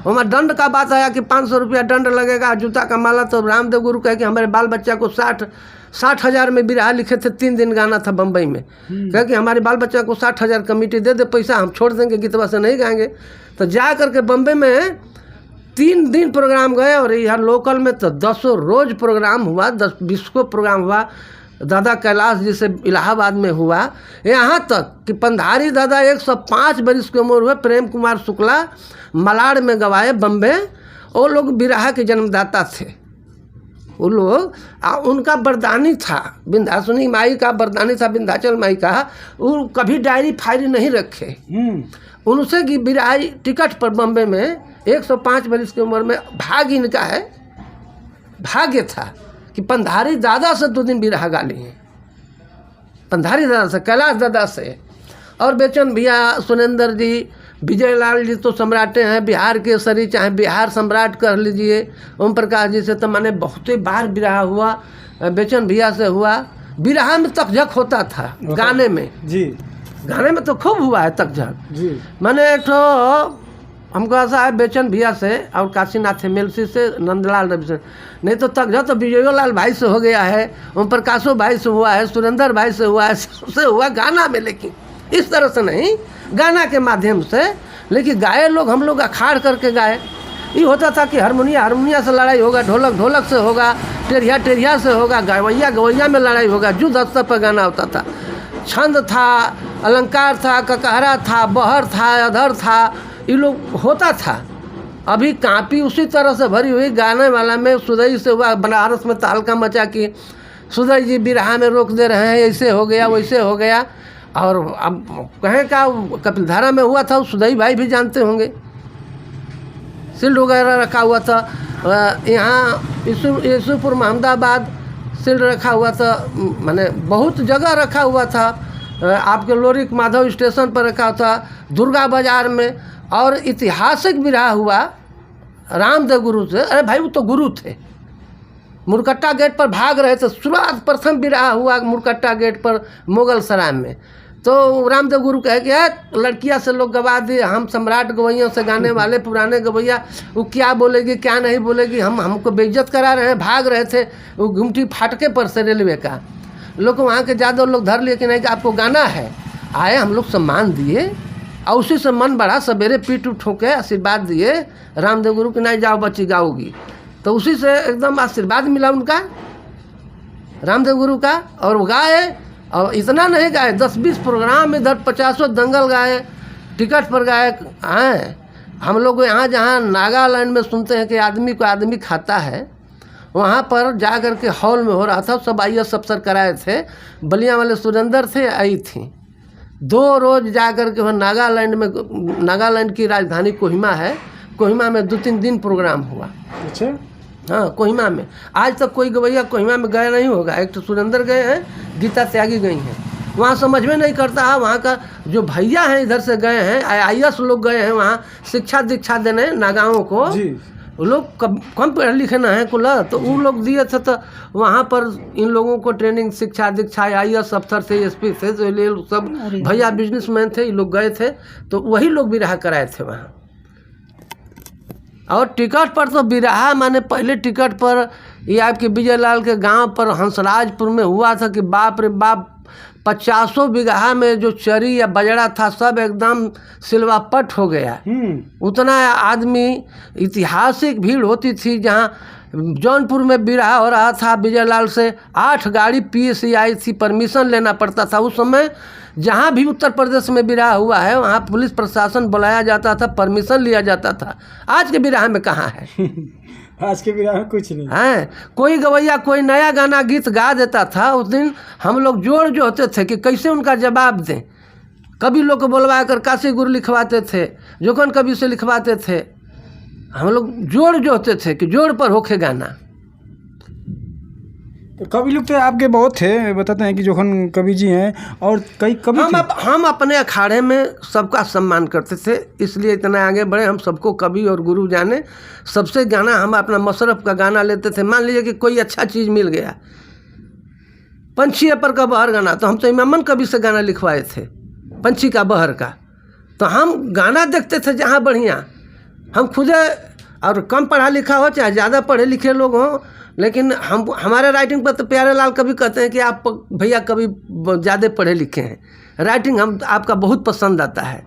वहाँ दंड का बात आया कि 500 रुपया दंड लगेगा, जूता का माला। तो रामदेव गुरु कहे कि हमारे बाल बच्चा को 60,000 में बिरहा लिखे थे, 3 दिन गाना था बम्बई में। कहे कि हमारे बाल बच्चा को 60,000 कमेटी दे दे पैसा, हम छोड़ देंगे, गीतवा से नहीं गाएंगे। तो जा करके बम्बई में 3 दिन प्रोग्राम गए, और यहाँ लोकल में तो 10 रोज प्रोग्राम हुआ, 10-20 को प्रोग्राम हुआ। दादा कैलाश जी से इलाहाबाद में हुआ, यहाँ तक कि पंधारी दादा 105 बरिस की उम्र हुए, प्रेम कुमार शुक्ला मलाड में गवाए बम्बे। वो लोग बिरहा के जन्मदाता थे। वो लोग उनका बरदानी था, विंध्याचली माई का बरदानी था, विंध्याचल माई का। वो कभी डायरी फायरी नहीं रखे। उनसे की बिरहा टिकट पर बम्बे में 105 बरिस की उम्र में भाग्य इनका है, भाग्य था कि पंधारी दादा से 2 दिन बिरहा गा लिए हैं, पंधारी दादा से, कैलाश दादा से। और बेचन भैया, सुनेंद्र जी, विजय लाल जी तो सम्राटे हैं बिहार के सरी, चाहे बिहार सम्राट कर लीजिए। ओम प्रकाश जी से तो मैंने बहुत ही बार बिरहा हुआ, बेचन भैया से हुआ। बिरहा में तकझक होता था, गाने में जी, गाने में तो खूब हुआ है तकझक जी। मैंने एक ठो हमको ऐसा है बेचन भैया से और काशीनाथ एमएलसी से, नंदलाल रवि से, नहीं तो तकझक तो विजय लाल भाई से हो गया है, ओम प्रकाशो भाई से हुआ है, सुरेंद्र भाई से हुआ है, सबसे हुआ गाना में। लेकिन इस तरह से नहीं, गाना के माध्यम से। लेकिन गाए लोग, हम लोग अखाड़ करके गाए। ये होता था कि हारमोनिया से लड़ाई होगा, ढोलक से होगा, टेरिया से होगा, गवैया में लड़ाई होगा। युद्ध स्तर पर गाना होता था। छंद था, अलंकार था, ककहरा था, बहर था, अधर था, ये लोग होता था। अभी कापी उसी तरह से भरी हुई गाने वाला में सुदई से हुआ। बनारस में तहलका मचा कि सुदई जी बिरहा में रोक दे रहे हैं, ऐसे हो गया वैसे हो गया। और अब कहें का कपिलधारा में हुआ था, सुदई भाई भी जानते होंगे, सिल्ड वगैरह रखा हुआ था। यहाँ यूसुफपुर महमदाबाद सिल्ड रखा हुआ था, माने बहुत जगह रखा हुआ था। आपके लोरिक माधव स्टेशन पर रखा था, दुर्गा बाजार में। और ऐतिहासिक बिरहा हुआ रामदेव गुरु से। अरे भाई वो तो गुरु थे, मुरकट्टा गेट पर भाग रहे थे। शुरुआत प्रथम बिरहा हुआ मुरकट्टा गेट पर मुगल सराय में। तो रामदेव गुरु कहे कि लड़कियां से लोग गवा दिए, हम सम्राट गवैयों से गाने वाले पुराने गवैया, वो क्या बोलेगी क्या नहीं बोलेगी, हमको बेइज्जत करा रहे हैं। भाग रहे थे वो गुमटी फाटके पर से रेलवे का। लोग वहाँ के ज़्यादा लोग धर लिए कि नहीं कि आपको गाना है। आए, हम लोग सम्मान दिए और उसी से मन बढ़ा। सवेरे पीठ ठोके आशीर्वाद दिए रामदेव गुरु कि नहीं जाओ बच्ची गाओगी। तो उसी से एकदम आशीर्वाद मिला उनका, रामदेव गुरु का। और वो गाए, और इतना नहीं गाए, 10-20 प्रोग्राम, इधर 50 दंगल गाए, टिकट पर गाए। आए हम लोग यहाँ जहाँ नागालैंड में सुनते हैं कि आदमी को आदमी खाता है, वहाँ पर जा कर के हॉल में हो रहा था, सब IAS अफसर कराए थे, बलिया वाले सुरेंद्र थे, आई थी। 2 रोज़ जा कर के वहाँ नागालैंड की राजधानी कोहिमा है, कोहिमा में 2-3 दिन प्रोग्राम हुआ। अच्छा, हाँ, कोहिमा में आज तक कोई गवैया कोहिमा में गए नहीं होगा। एक तो सुरेंद्र गए हैं, गीता त्यागी गई हैं। वहाँ समझ में नहीं करता है, वहाँ का जो भैया हैं इधर से गए हैं, IAS लोग गए हैं वहाँ शिक्षा दीक्षा देने नागाओं को। वो लोग कम पढ़े लिखे ना हैं कुल, तो वो लोग दिए थे, तो वहाँ पर इन लोगों को ट्रेनिंग शिक्षा दीक्षा IAS अफसर थे, SP थे, तो ये सब भैया बिजनेसमैन थे, ये लोग गए थे, तो वही लोग बिरहा कराए थे वहाँ। और टिकट पर तो बिरहा माने पहले टिकट पर ये आपके विजयलाल के गांव पर हंसराजपुर में हुआ था कि बाप रे बाप, 50 बीघा में जो चरी या बजड़ा था सब एकदम सिलवापट हो गया। उतना आदमी, ऐतिहासिक भीड़ होती थी। जहाँ जौनपुर में बिरहा हो रहा था, विजयलाल से 8 गाड़ी PSC आई थी, परमिशन लेना पड़ता था उस समय। जहाँ भी उत्तर प्रदेश में बिरहा हुआ है वहाँ पुलिस प्रशासन बुलाया जाता था, परमिशन लिया जाता था। आज के बिरहा में कहाँ है? आज के बिरहा में कुछ नहीं है। कोई गवैया कोई नया गाना गीत गा देता था, उस दिन हम लोग जोड़ जो होते थे कि कैसे उनका जवाब दें। कभी लोग को बुलवा कर काशी गुरु लिखवाते थे, जोखन कवि से लिखवाते थे। हम लोग जोड़ जो होते थे कि जोड़ पर होके गाना। तो कवि लोग तो आपके बहुत थे, बताते हैं कि जोखन कवि जी हैं, और कई कवि हम अपने अखाड़े में सबका सम्मान करते थे, इसलिए इतना आगे बढ़े। हम सबको कवि और गुरु जाने। सबसे गाना हम अपना मशरफ का गाना लेते थे। मान लीजिए कि कोई अच्छा चीज़ मिल गया, पंछी पर का बहर गाना, तो हम तो इमामन कवि से गाना लिखवाए थे, पंछी का बहर का। तो हम गाना देखते थे जहाँ बढ़िया। हम खुद और कम पढ़ा लिखा हो चाहे ज़्यादा पढ़े लिखे लोग हों, लेकिन हमारे राइटिंग पर तो प्यारे लाल कभी कहते हैं कि आप भैया कभी ज़्यादा पढ़े लिखे हैं, राइटिंग हम आपका बहुत पसंद आता है।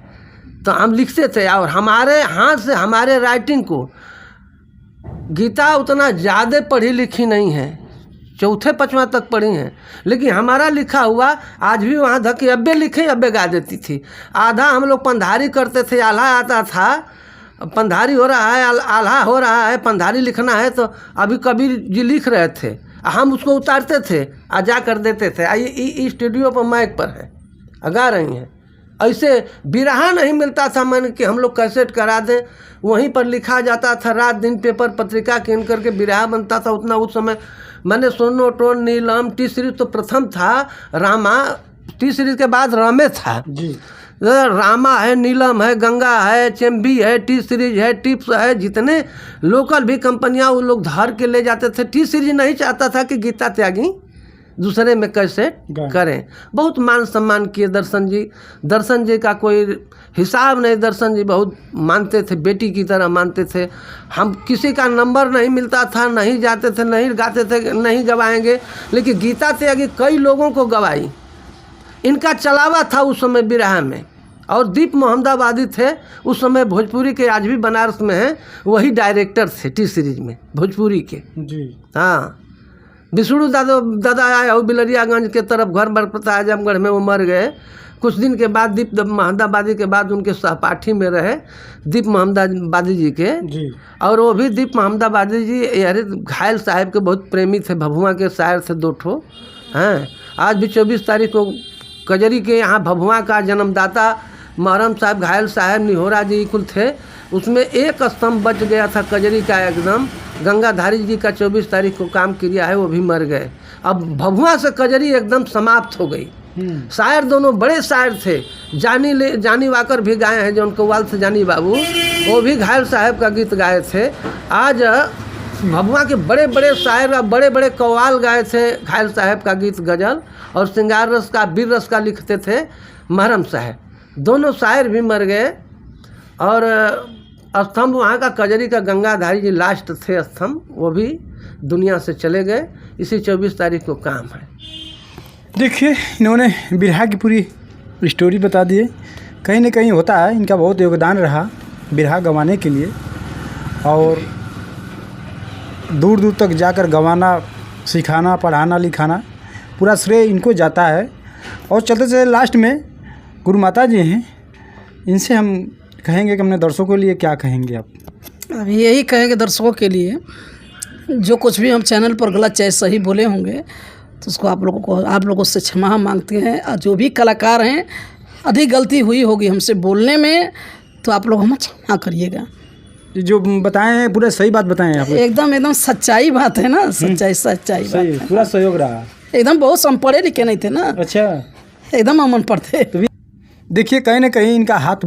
तो हम लिखते थे, और हमारे हाथ से हमारे राइटिंग को, गीता उतना ज़्यादा पढ़ी लिखी नहीं है, 4-5वां तक पढ़ी हैं, लेकिन हमारा लिखा हुआ आज भी वहाँ धके अब्बे लिखे अब्बे गा देती थी। आधा हम लोग पंधारी करते थे, आल्हा आता था, पंधारी हो रहा है, आल्हा हो रहा है, पंधारी लिखना है, तो अभी कबीर जी लिख रहे थे, हम उसको उतारते थे, जा कर देते थे। ये स्टूडियो पर माइक पर है, गा रही हैं। ऐसे बिरहा नहीं मिलता था मैंने कि हम लोग कैसेट करा दें, वहीं पर लिखा जाता था। रात दिन पेपर पत्रिका कीन करके बिरहा बनता था। उतना उस समय मैंने सोनो टोन नीलम टी सीरीज तो प्रथम था, रामा टी सीरीज के बाद रामे था जी। रामा है, नीलम है, गंगा है, चेम्बी है, टी सीरीज है, टिप्स है, जितने लोकल भी कंपनियां वो लोग धार के ले जाते थे। टी सीरीज नहीं चाहता था कि गीता त्यागी दूसरे में कैसे करें। बहुत मान सम्मान किए दर्शन जी का कोई हिसाब नहीं। दर्शन जी बहुत मानते थे, बेटी की तरह मानते थे। हम किसी का नंबर नहीं मिलता था, नहीं जाते थे, नहीं गाते थे, नहीं गवाएंगे, लेकिन गीता त्यागी कई लोगों को गवाई। इनका चलावा था उस समय बिरहा में। और दीप मोहम्मदाबादी थे उस समय, भोजपुरी के, आज भी बनारस में हैं, वही डायरेक्टर थे टी सीरीज में भोजपुरी के जी। हाँ, विष्णु दादा आए और बिलरियागंज के तरफ घर बरपता आजमगढ़ में वो मर गए। कुछ दिन के बाद दीप मोहम्मदाबादी के बाद उनके सहपाठी में रहे दीप मोहम्मदाबादी जी के जी। और वो भी दीप मोहम्मदाबादी जी यार घायल साहब के बहुत प्रेमी थे, भभुआ के शायर थे 2 ठो हैं। आज भी 24 तारीख को कजरी के यहाँ भभुआ का जन्मदाता महरम साहब, घायल साहब, निहोरा जी कुल थे। उसमें एक स्तंभ बच गया था कजरी का एकदम। गंगाधारी जी का 24 तारीख को काम किया है, वो भी मर गए। अब भभुआ से कजरी एकदम समाप्त हो गई। शायर दोनों बड़े शायर थे। जानी वाकर भी गाए हैं, जो उनको वाल से जानी बाबू, वो भी घायल साहब का गीत गाए थे। आज भभुआ के बड़े बड़े शायर और बड़े बड़े कव्वाल गाए थे घायल साहब का गीत, गज़ल और श्रृंगार रस का, वीर रस का लिखते थे महरम साहब। दोनों शायर भी मर गए। और स्तंभ वहाँ का कजरी का गंगाधारी जी लास्ट थे स्तंभ, वो भी दुनिया से चले गए। इसी 24 तारीख को काम है। देखिए, इन्होंने बिरहा की पूरी स्टोरी बता दी है। कहीं ना कहीं होता है इनका बहुत योगदान रहा बिरहा गंवाने के लिए, और दूर दूर तक जाकर गंवाना, सिखाना, पढ़ाना, लिखाना, पूरा श्रेय इनको जाता है। और चलते चलते लास्ट में गुरु माता जी हैं, इनसे हम कहेंगे कि अपने दर्शकों के लिए क्या कहेंगे आप? अब यही कहेंगे दर्शकों के लिए जो कुछ भी हम चैनल पर गलत चाहे सही बोले होंगे तो उसको आप लोगों से क्षमा मांगते हैं। और जो भी कलाकार हैं, अधिक गलती हुई होगी हमसे बोलने में तो आप लोग हमें क्षमा करिएगा। जो बताए हैं पूरा सही बात बताए हैं आप लोग। एकदम सच्चाई बात है ना, सच्चाई बात सही, है। पूरा सहयोग रहा। एकदम बहुत हम पढ़े लिखे नहीं थे ना, अच्छा, एकदम अमन पढ़ते। देखिए कहीं ना कहीं इनका हाथ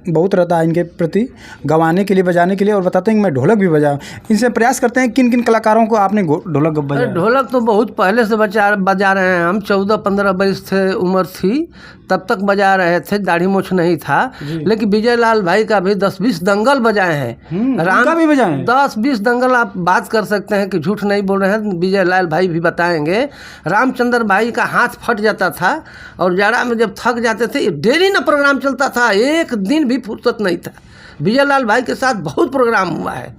बहुत रहता है इनके प्रति, गवाने के लिए, बजाने के लिए। और बताते हैं कि मैं ढोलक भी बजाऊँ। इनसे प्रयास करते हैं किन किन कलाकारों को आपने ढोलक बजाया? ढोलक तो बहुत पहले से बजा रहे हैं हम। 14-15 वर्ष थे उम्र थी तब तक बजा रहे थे, दाढ़ी मूछ नहीं था। लेकिन विजय लाल भाई का भी 10-20 दंगल बजाए हैं। राम का भी बजाए 10-20 दंगल आप बात कर सकते हैं कि झूठ नहीं बोल रहे हैं। विजय लाल भाई भी बताएंगे। रामचंद्र भाई का हाथ फट जाता था और जाड़ा में जब थक जाते थे, डेली ना प्रोग्राम चलता था, एक दिन भी फुर्सत नहीं था। विजय लाल भाई के साथ बहुत प्रोग्राम हुआ है,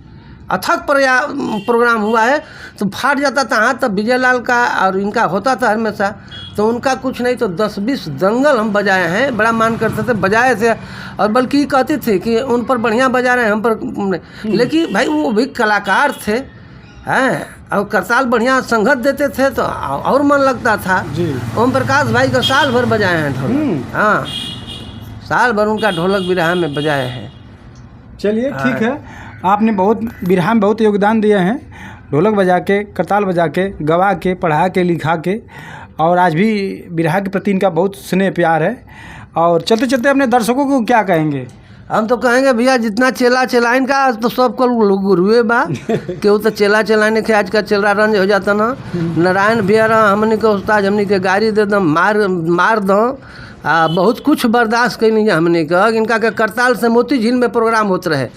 अथक प्रोग्राम हुआ है। तो फाट जाता था हाथ, तब विजय लाल का और इनका होता था हमेशा। तो उनका कुछ नहीं तो 10-20 दंगल हम बजाए हैं। बड़ा मान करते थे, बजाए थे। और बल्कि कहते थे कि उन पर बढ़िया बजा रहे हैं, हम पर। लेकिन भाई वो भी कलाकार थे हैं, और करताल बढ़िया संगत देते थे तो और मन लगता था। ओम प्रकाश भाई का साल भर बजाए हैं ढोलक। हाँ, साल भर उनका ढोलक बिरहा में बजाए हैं। चलिए ठीक है, आपने बहुत बिरहा में बहुत योगदान दिया है, ढोलक बजा के, करताल बजा के, गवा के, पढ़ा के, लिखा के। और आज भी बिरहा के प्रति इनका बहुत स्नेह प्यार है। और चलते चलते अपने दर्शकों को क्या कहेंगे? हम तो कहेंगे भैया जितना चेला चलाइन का आज तो सब कल गुरुए बा केहू तो चेला चलाने के आज का चेला रंज हो जाता ना। नारायण भैया रहा हमने के उस्ताद, हमने के गाड़ी दे दम, मार दो। बहुत कुछ बर्दाश्त कैनी है हमने का। इनका के करताल से मोती झील में प्रोग्राम होते रहे।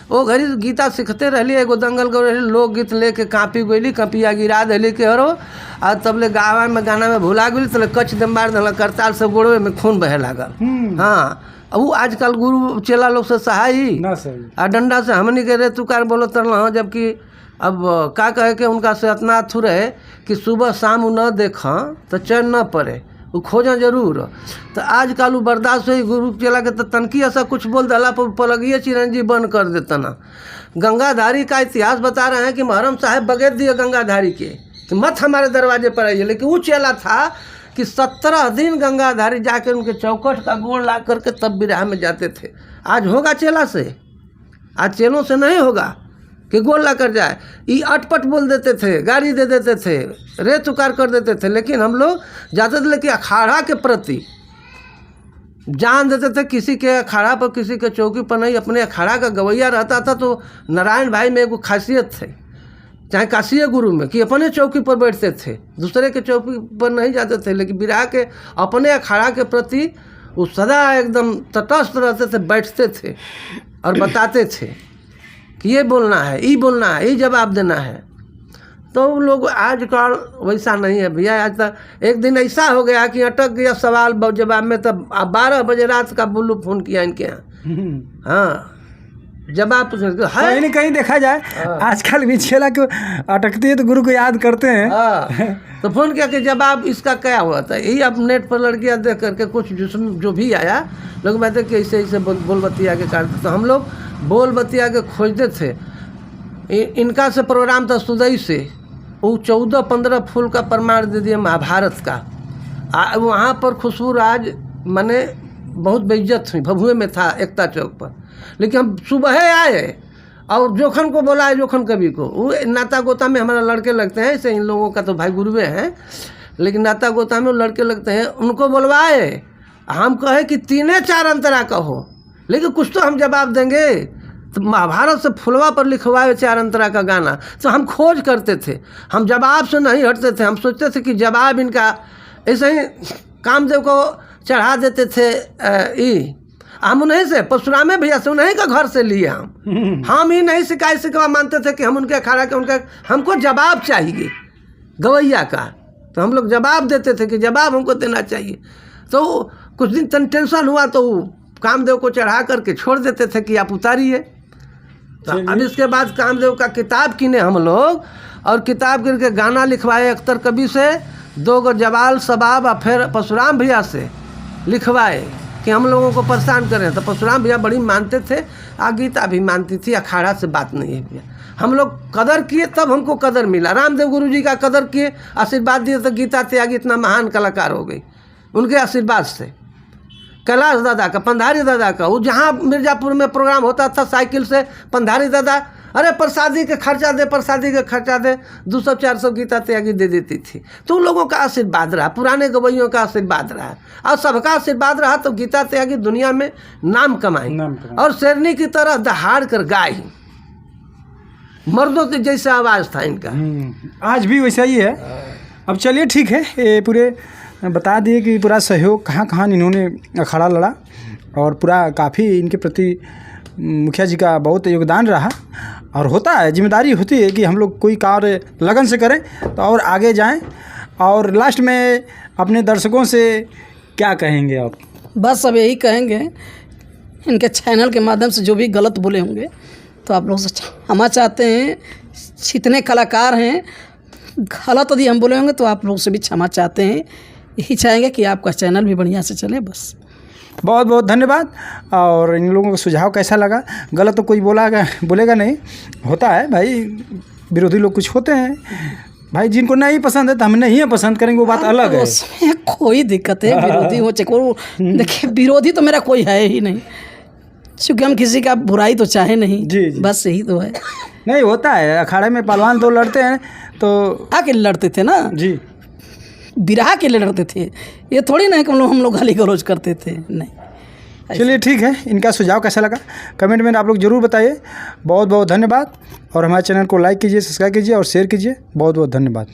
वो घड़ी गीता सीखते रहली, एगो दंगल गो रही, लोकगीत लेके कापी गई, कपिया गिरा दिली के हरो। और तब ले गावा में गाना में भुला गई, तब कच दम मार दिल, करताल से गोड़वे में खून बहे लागल। हाँ, वो आजकल गुरु चेला लोग से सहाई आ डंडा से हमनी के रे तुकार बोलो तरल। जबकि अब का कहे के उनका से इतना अथु रहे कि सुबह शाम न देखा तो चैन न पड़े, वो खोजा जरूर। तो आजकल वो बर्दाश्त हुई गुरु चला के तो तनकी ऐसा कुछ बोल दला पर पलगिए चिरंजी बंद कर देता ना। गंगाधारी का इतिहास बता रहे हैं कि मुहर्रम साहब बगैर दिए गंगाधारी के कि मत हमारे दरवाजे पर आइए। लेकिन वो चला था कि 17 दिन गंगाधारी जाके उनके चौखट का गोड़ ला करके तब बिरहा में जाते थे। आज होगा चेला से? आज चेलों से नहीं होगा कि गोल ला कर जाए। ये अटपट बोल देते थे, गाड़ी दे देते थे, रे तुकार कर देते थे। लेकिन हम लोग जाते थे लेकिन अखाड़ा के प्रति जान देते थे। किसी के अखाड़ा पर, किसी के चौकी पर नहीं, अपने अखाड़ा का गवैया रहता था। तो नारायण भाई में एगो खासियत थे, चाहे काशिया गुरु में, कि अपने चौकी पर बैठते थे, दूसरे के चौकी पर नहीं जाते थे। लेकिन बिरहा के अपने अखाड़ा के प्रति वो सदा एकदम तटस्थ रहते थे, बैठते थे और बताते थे कि ये बोलना है, ये बोलना है, ये जवाब देना है। तो लोग आजकल वैसा नहीं है भैया। आज तक एक दिन ऐसा हो गया कि अटक गया सवाल जवाब में, तब 12 बजे रात का बुल्लू फोन किया इनके यहाँ। हाँ, जवाब कहीं न कहीं देखा जाए आजकल भी चेला को अटकती है तो गुरु को याद करते हैं। तो फोन किया कि जवाब इसका क्या हुआ था। यही अब नेट पर लड़कियां देख करके कुछ जो भी आया, लोग कहते कि ऐसे ऐसे बोल बतिया के काटते। तो हम लोग बोल बतिया के खोजते थे। इनका से प्रोग्राम था सुदई से, वो 14-15 फूल का प्रमाण दे दिया महाभारत का। वहाँ पर खुशबू राज माने बहुत बेइज्जत हुई, भभुए में था एकता चौक पर। लेकिन हम सुबह आए और जोखन को बोला है, जोखन कवि को। वो नाता गोता में हमारा लड़के लगते हैं, ऐसे इन लोगों का तो भाई गुरुवे हैं, लेकिन नाता गोता में लड़के लगते हैं। उनको बोलवाए, हम कहे कि 3-4 अंतरा कहो, लेकिन कुछ तो हम जवाब देंगे। तो महाभारत से फुलवा पर लिखवाए 4 अंतरा का गाना। तो हम खोज करते थे, हम जवाब से नहीं हटते थे। हम सोचते थे कि जवाब इनका ऐसे ही कामदेव को चढ़ा देते थे। हम उन्हीं से, परशुरामे भैया से, उन्हीं का घर से लिए हम ही नहीं शिकायत शिकवा मानते थे कि हम उनके अखाड़ा के, उनका हमको जवाब चाहिए गवैया का। तो हम लोग जवाब देते थे कि जवाब हमको देना चाहिए। तो कुछ दिन टेंशन हुआ तो कामदेव को चढ़ा करके छोड़ देते थे कि आप उतारिए। तो अब इसके बाद कामदेव का किताब किने हम लोग, और किताब गिर के गाना लिखवाए अख्तर कवि से, 2 जवाल सबाब, और फिर परशुराम भैया से लिखवाए कि हम लोगों को परेशान करें। तो परशुराम भैया बड़ी मानते थे, गीता भी मानती थी, अखाड़ा से बात नहीं है भैया। हम लोग कदर किए तब हमको कदर मिला। रामदेव गुरु जी का कदर किए, आशीर्वाद दिए तो गीता त्यागी इतना महान कलाकार हो गई उनके आशीर्वाद से। कैलाश दादा का, पंधारी दादा का, वो जहाँ मिर्ज़ापुर में प्रोग्राम होता था साइकिल से पंधारी दादा, अरे प्रसादी का खर्चा दे, प्रसादी का खर्चा दे, 200-400 गीता त्यागी दे देती थी। तो उन लोगों का आशीर्वाद रहा, पुराने गवैयों का आशीर्वाद रहा और सबका आशीर्वाद रहा तो गीता त्यागी दुनिया में नाम कमाई और शेरनी की तरह दहाड़ कर गाई। मर्दों के जैसा आवाज़ था इनका। आज भी वैसा ही है। अब चलिए ठीक है, ये पूरे बता दिए कि पूरा सहयोग कहाँ कहाँ इन्होंने अखाड़ा लड़ा और पूरा काफ़ी इनके प्रति मुखिया जी का बहुत योगदान रहा। और होता है, जिम्मेदारी होती है कि हम लोग कोई कार्य लगन से करें तो और आगे जाएं। और लास्ट में अपने दर्शकों से क्या कहेंगे आप? बस अब यही कहेंगे, इनके चैनल के माध्यम से जो भी गलत बोले होंगे तो आप लोग से क्षमा चाहते हैं। जितने कलाकार हैं गलत यदि हम बोले होंगे तो आप लोग से भी क्षमा चाहते हैं। यही चाहेंगे कि आपका चैनल भी बढ़िया से चले। बस बहुत बहुत धन्यवाद। और इन लोगों का सुझाव कैसा लगा? गलत तो कोई बोलेगा नहीं, होता है भाई, विरोधी लोग कुछ होते हैं भाई, जिनको नहीं पसंद है तो हम नहीं पसंद करेंगे, वो बात अलग है। उसमें कोई दिक्कत है, विरोधी हो चाहे देखिए, विरोधी तो मेरा कोई है ही नहीं, क्योंकि हम किसी का बुराई तो चाहे नहीं। जी। बस यही तो है। नहीं, होता है, अखाड़े में पहलवान तो लड़ते हैं तो आके लड़ते थे ना जी, बिरहा के लिए लड़ते थे, ये थोड़ी ना है कि हम लोग गाली गलौज करते थे, नहीं। चलिए ठीक है, इनका सुझाव कैसा लगा कमेंट में आप लोग ज़रूर बताइए। बहुत बहुत धन्यवाद। और हमारे चैनल को लाइक कीजिए, सब्सक्राइब कीजिए और शेयर कीजिए। बहुत बहुत धन्यवाद।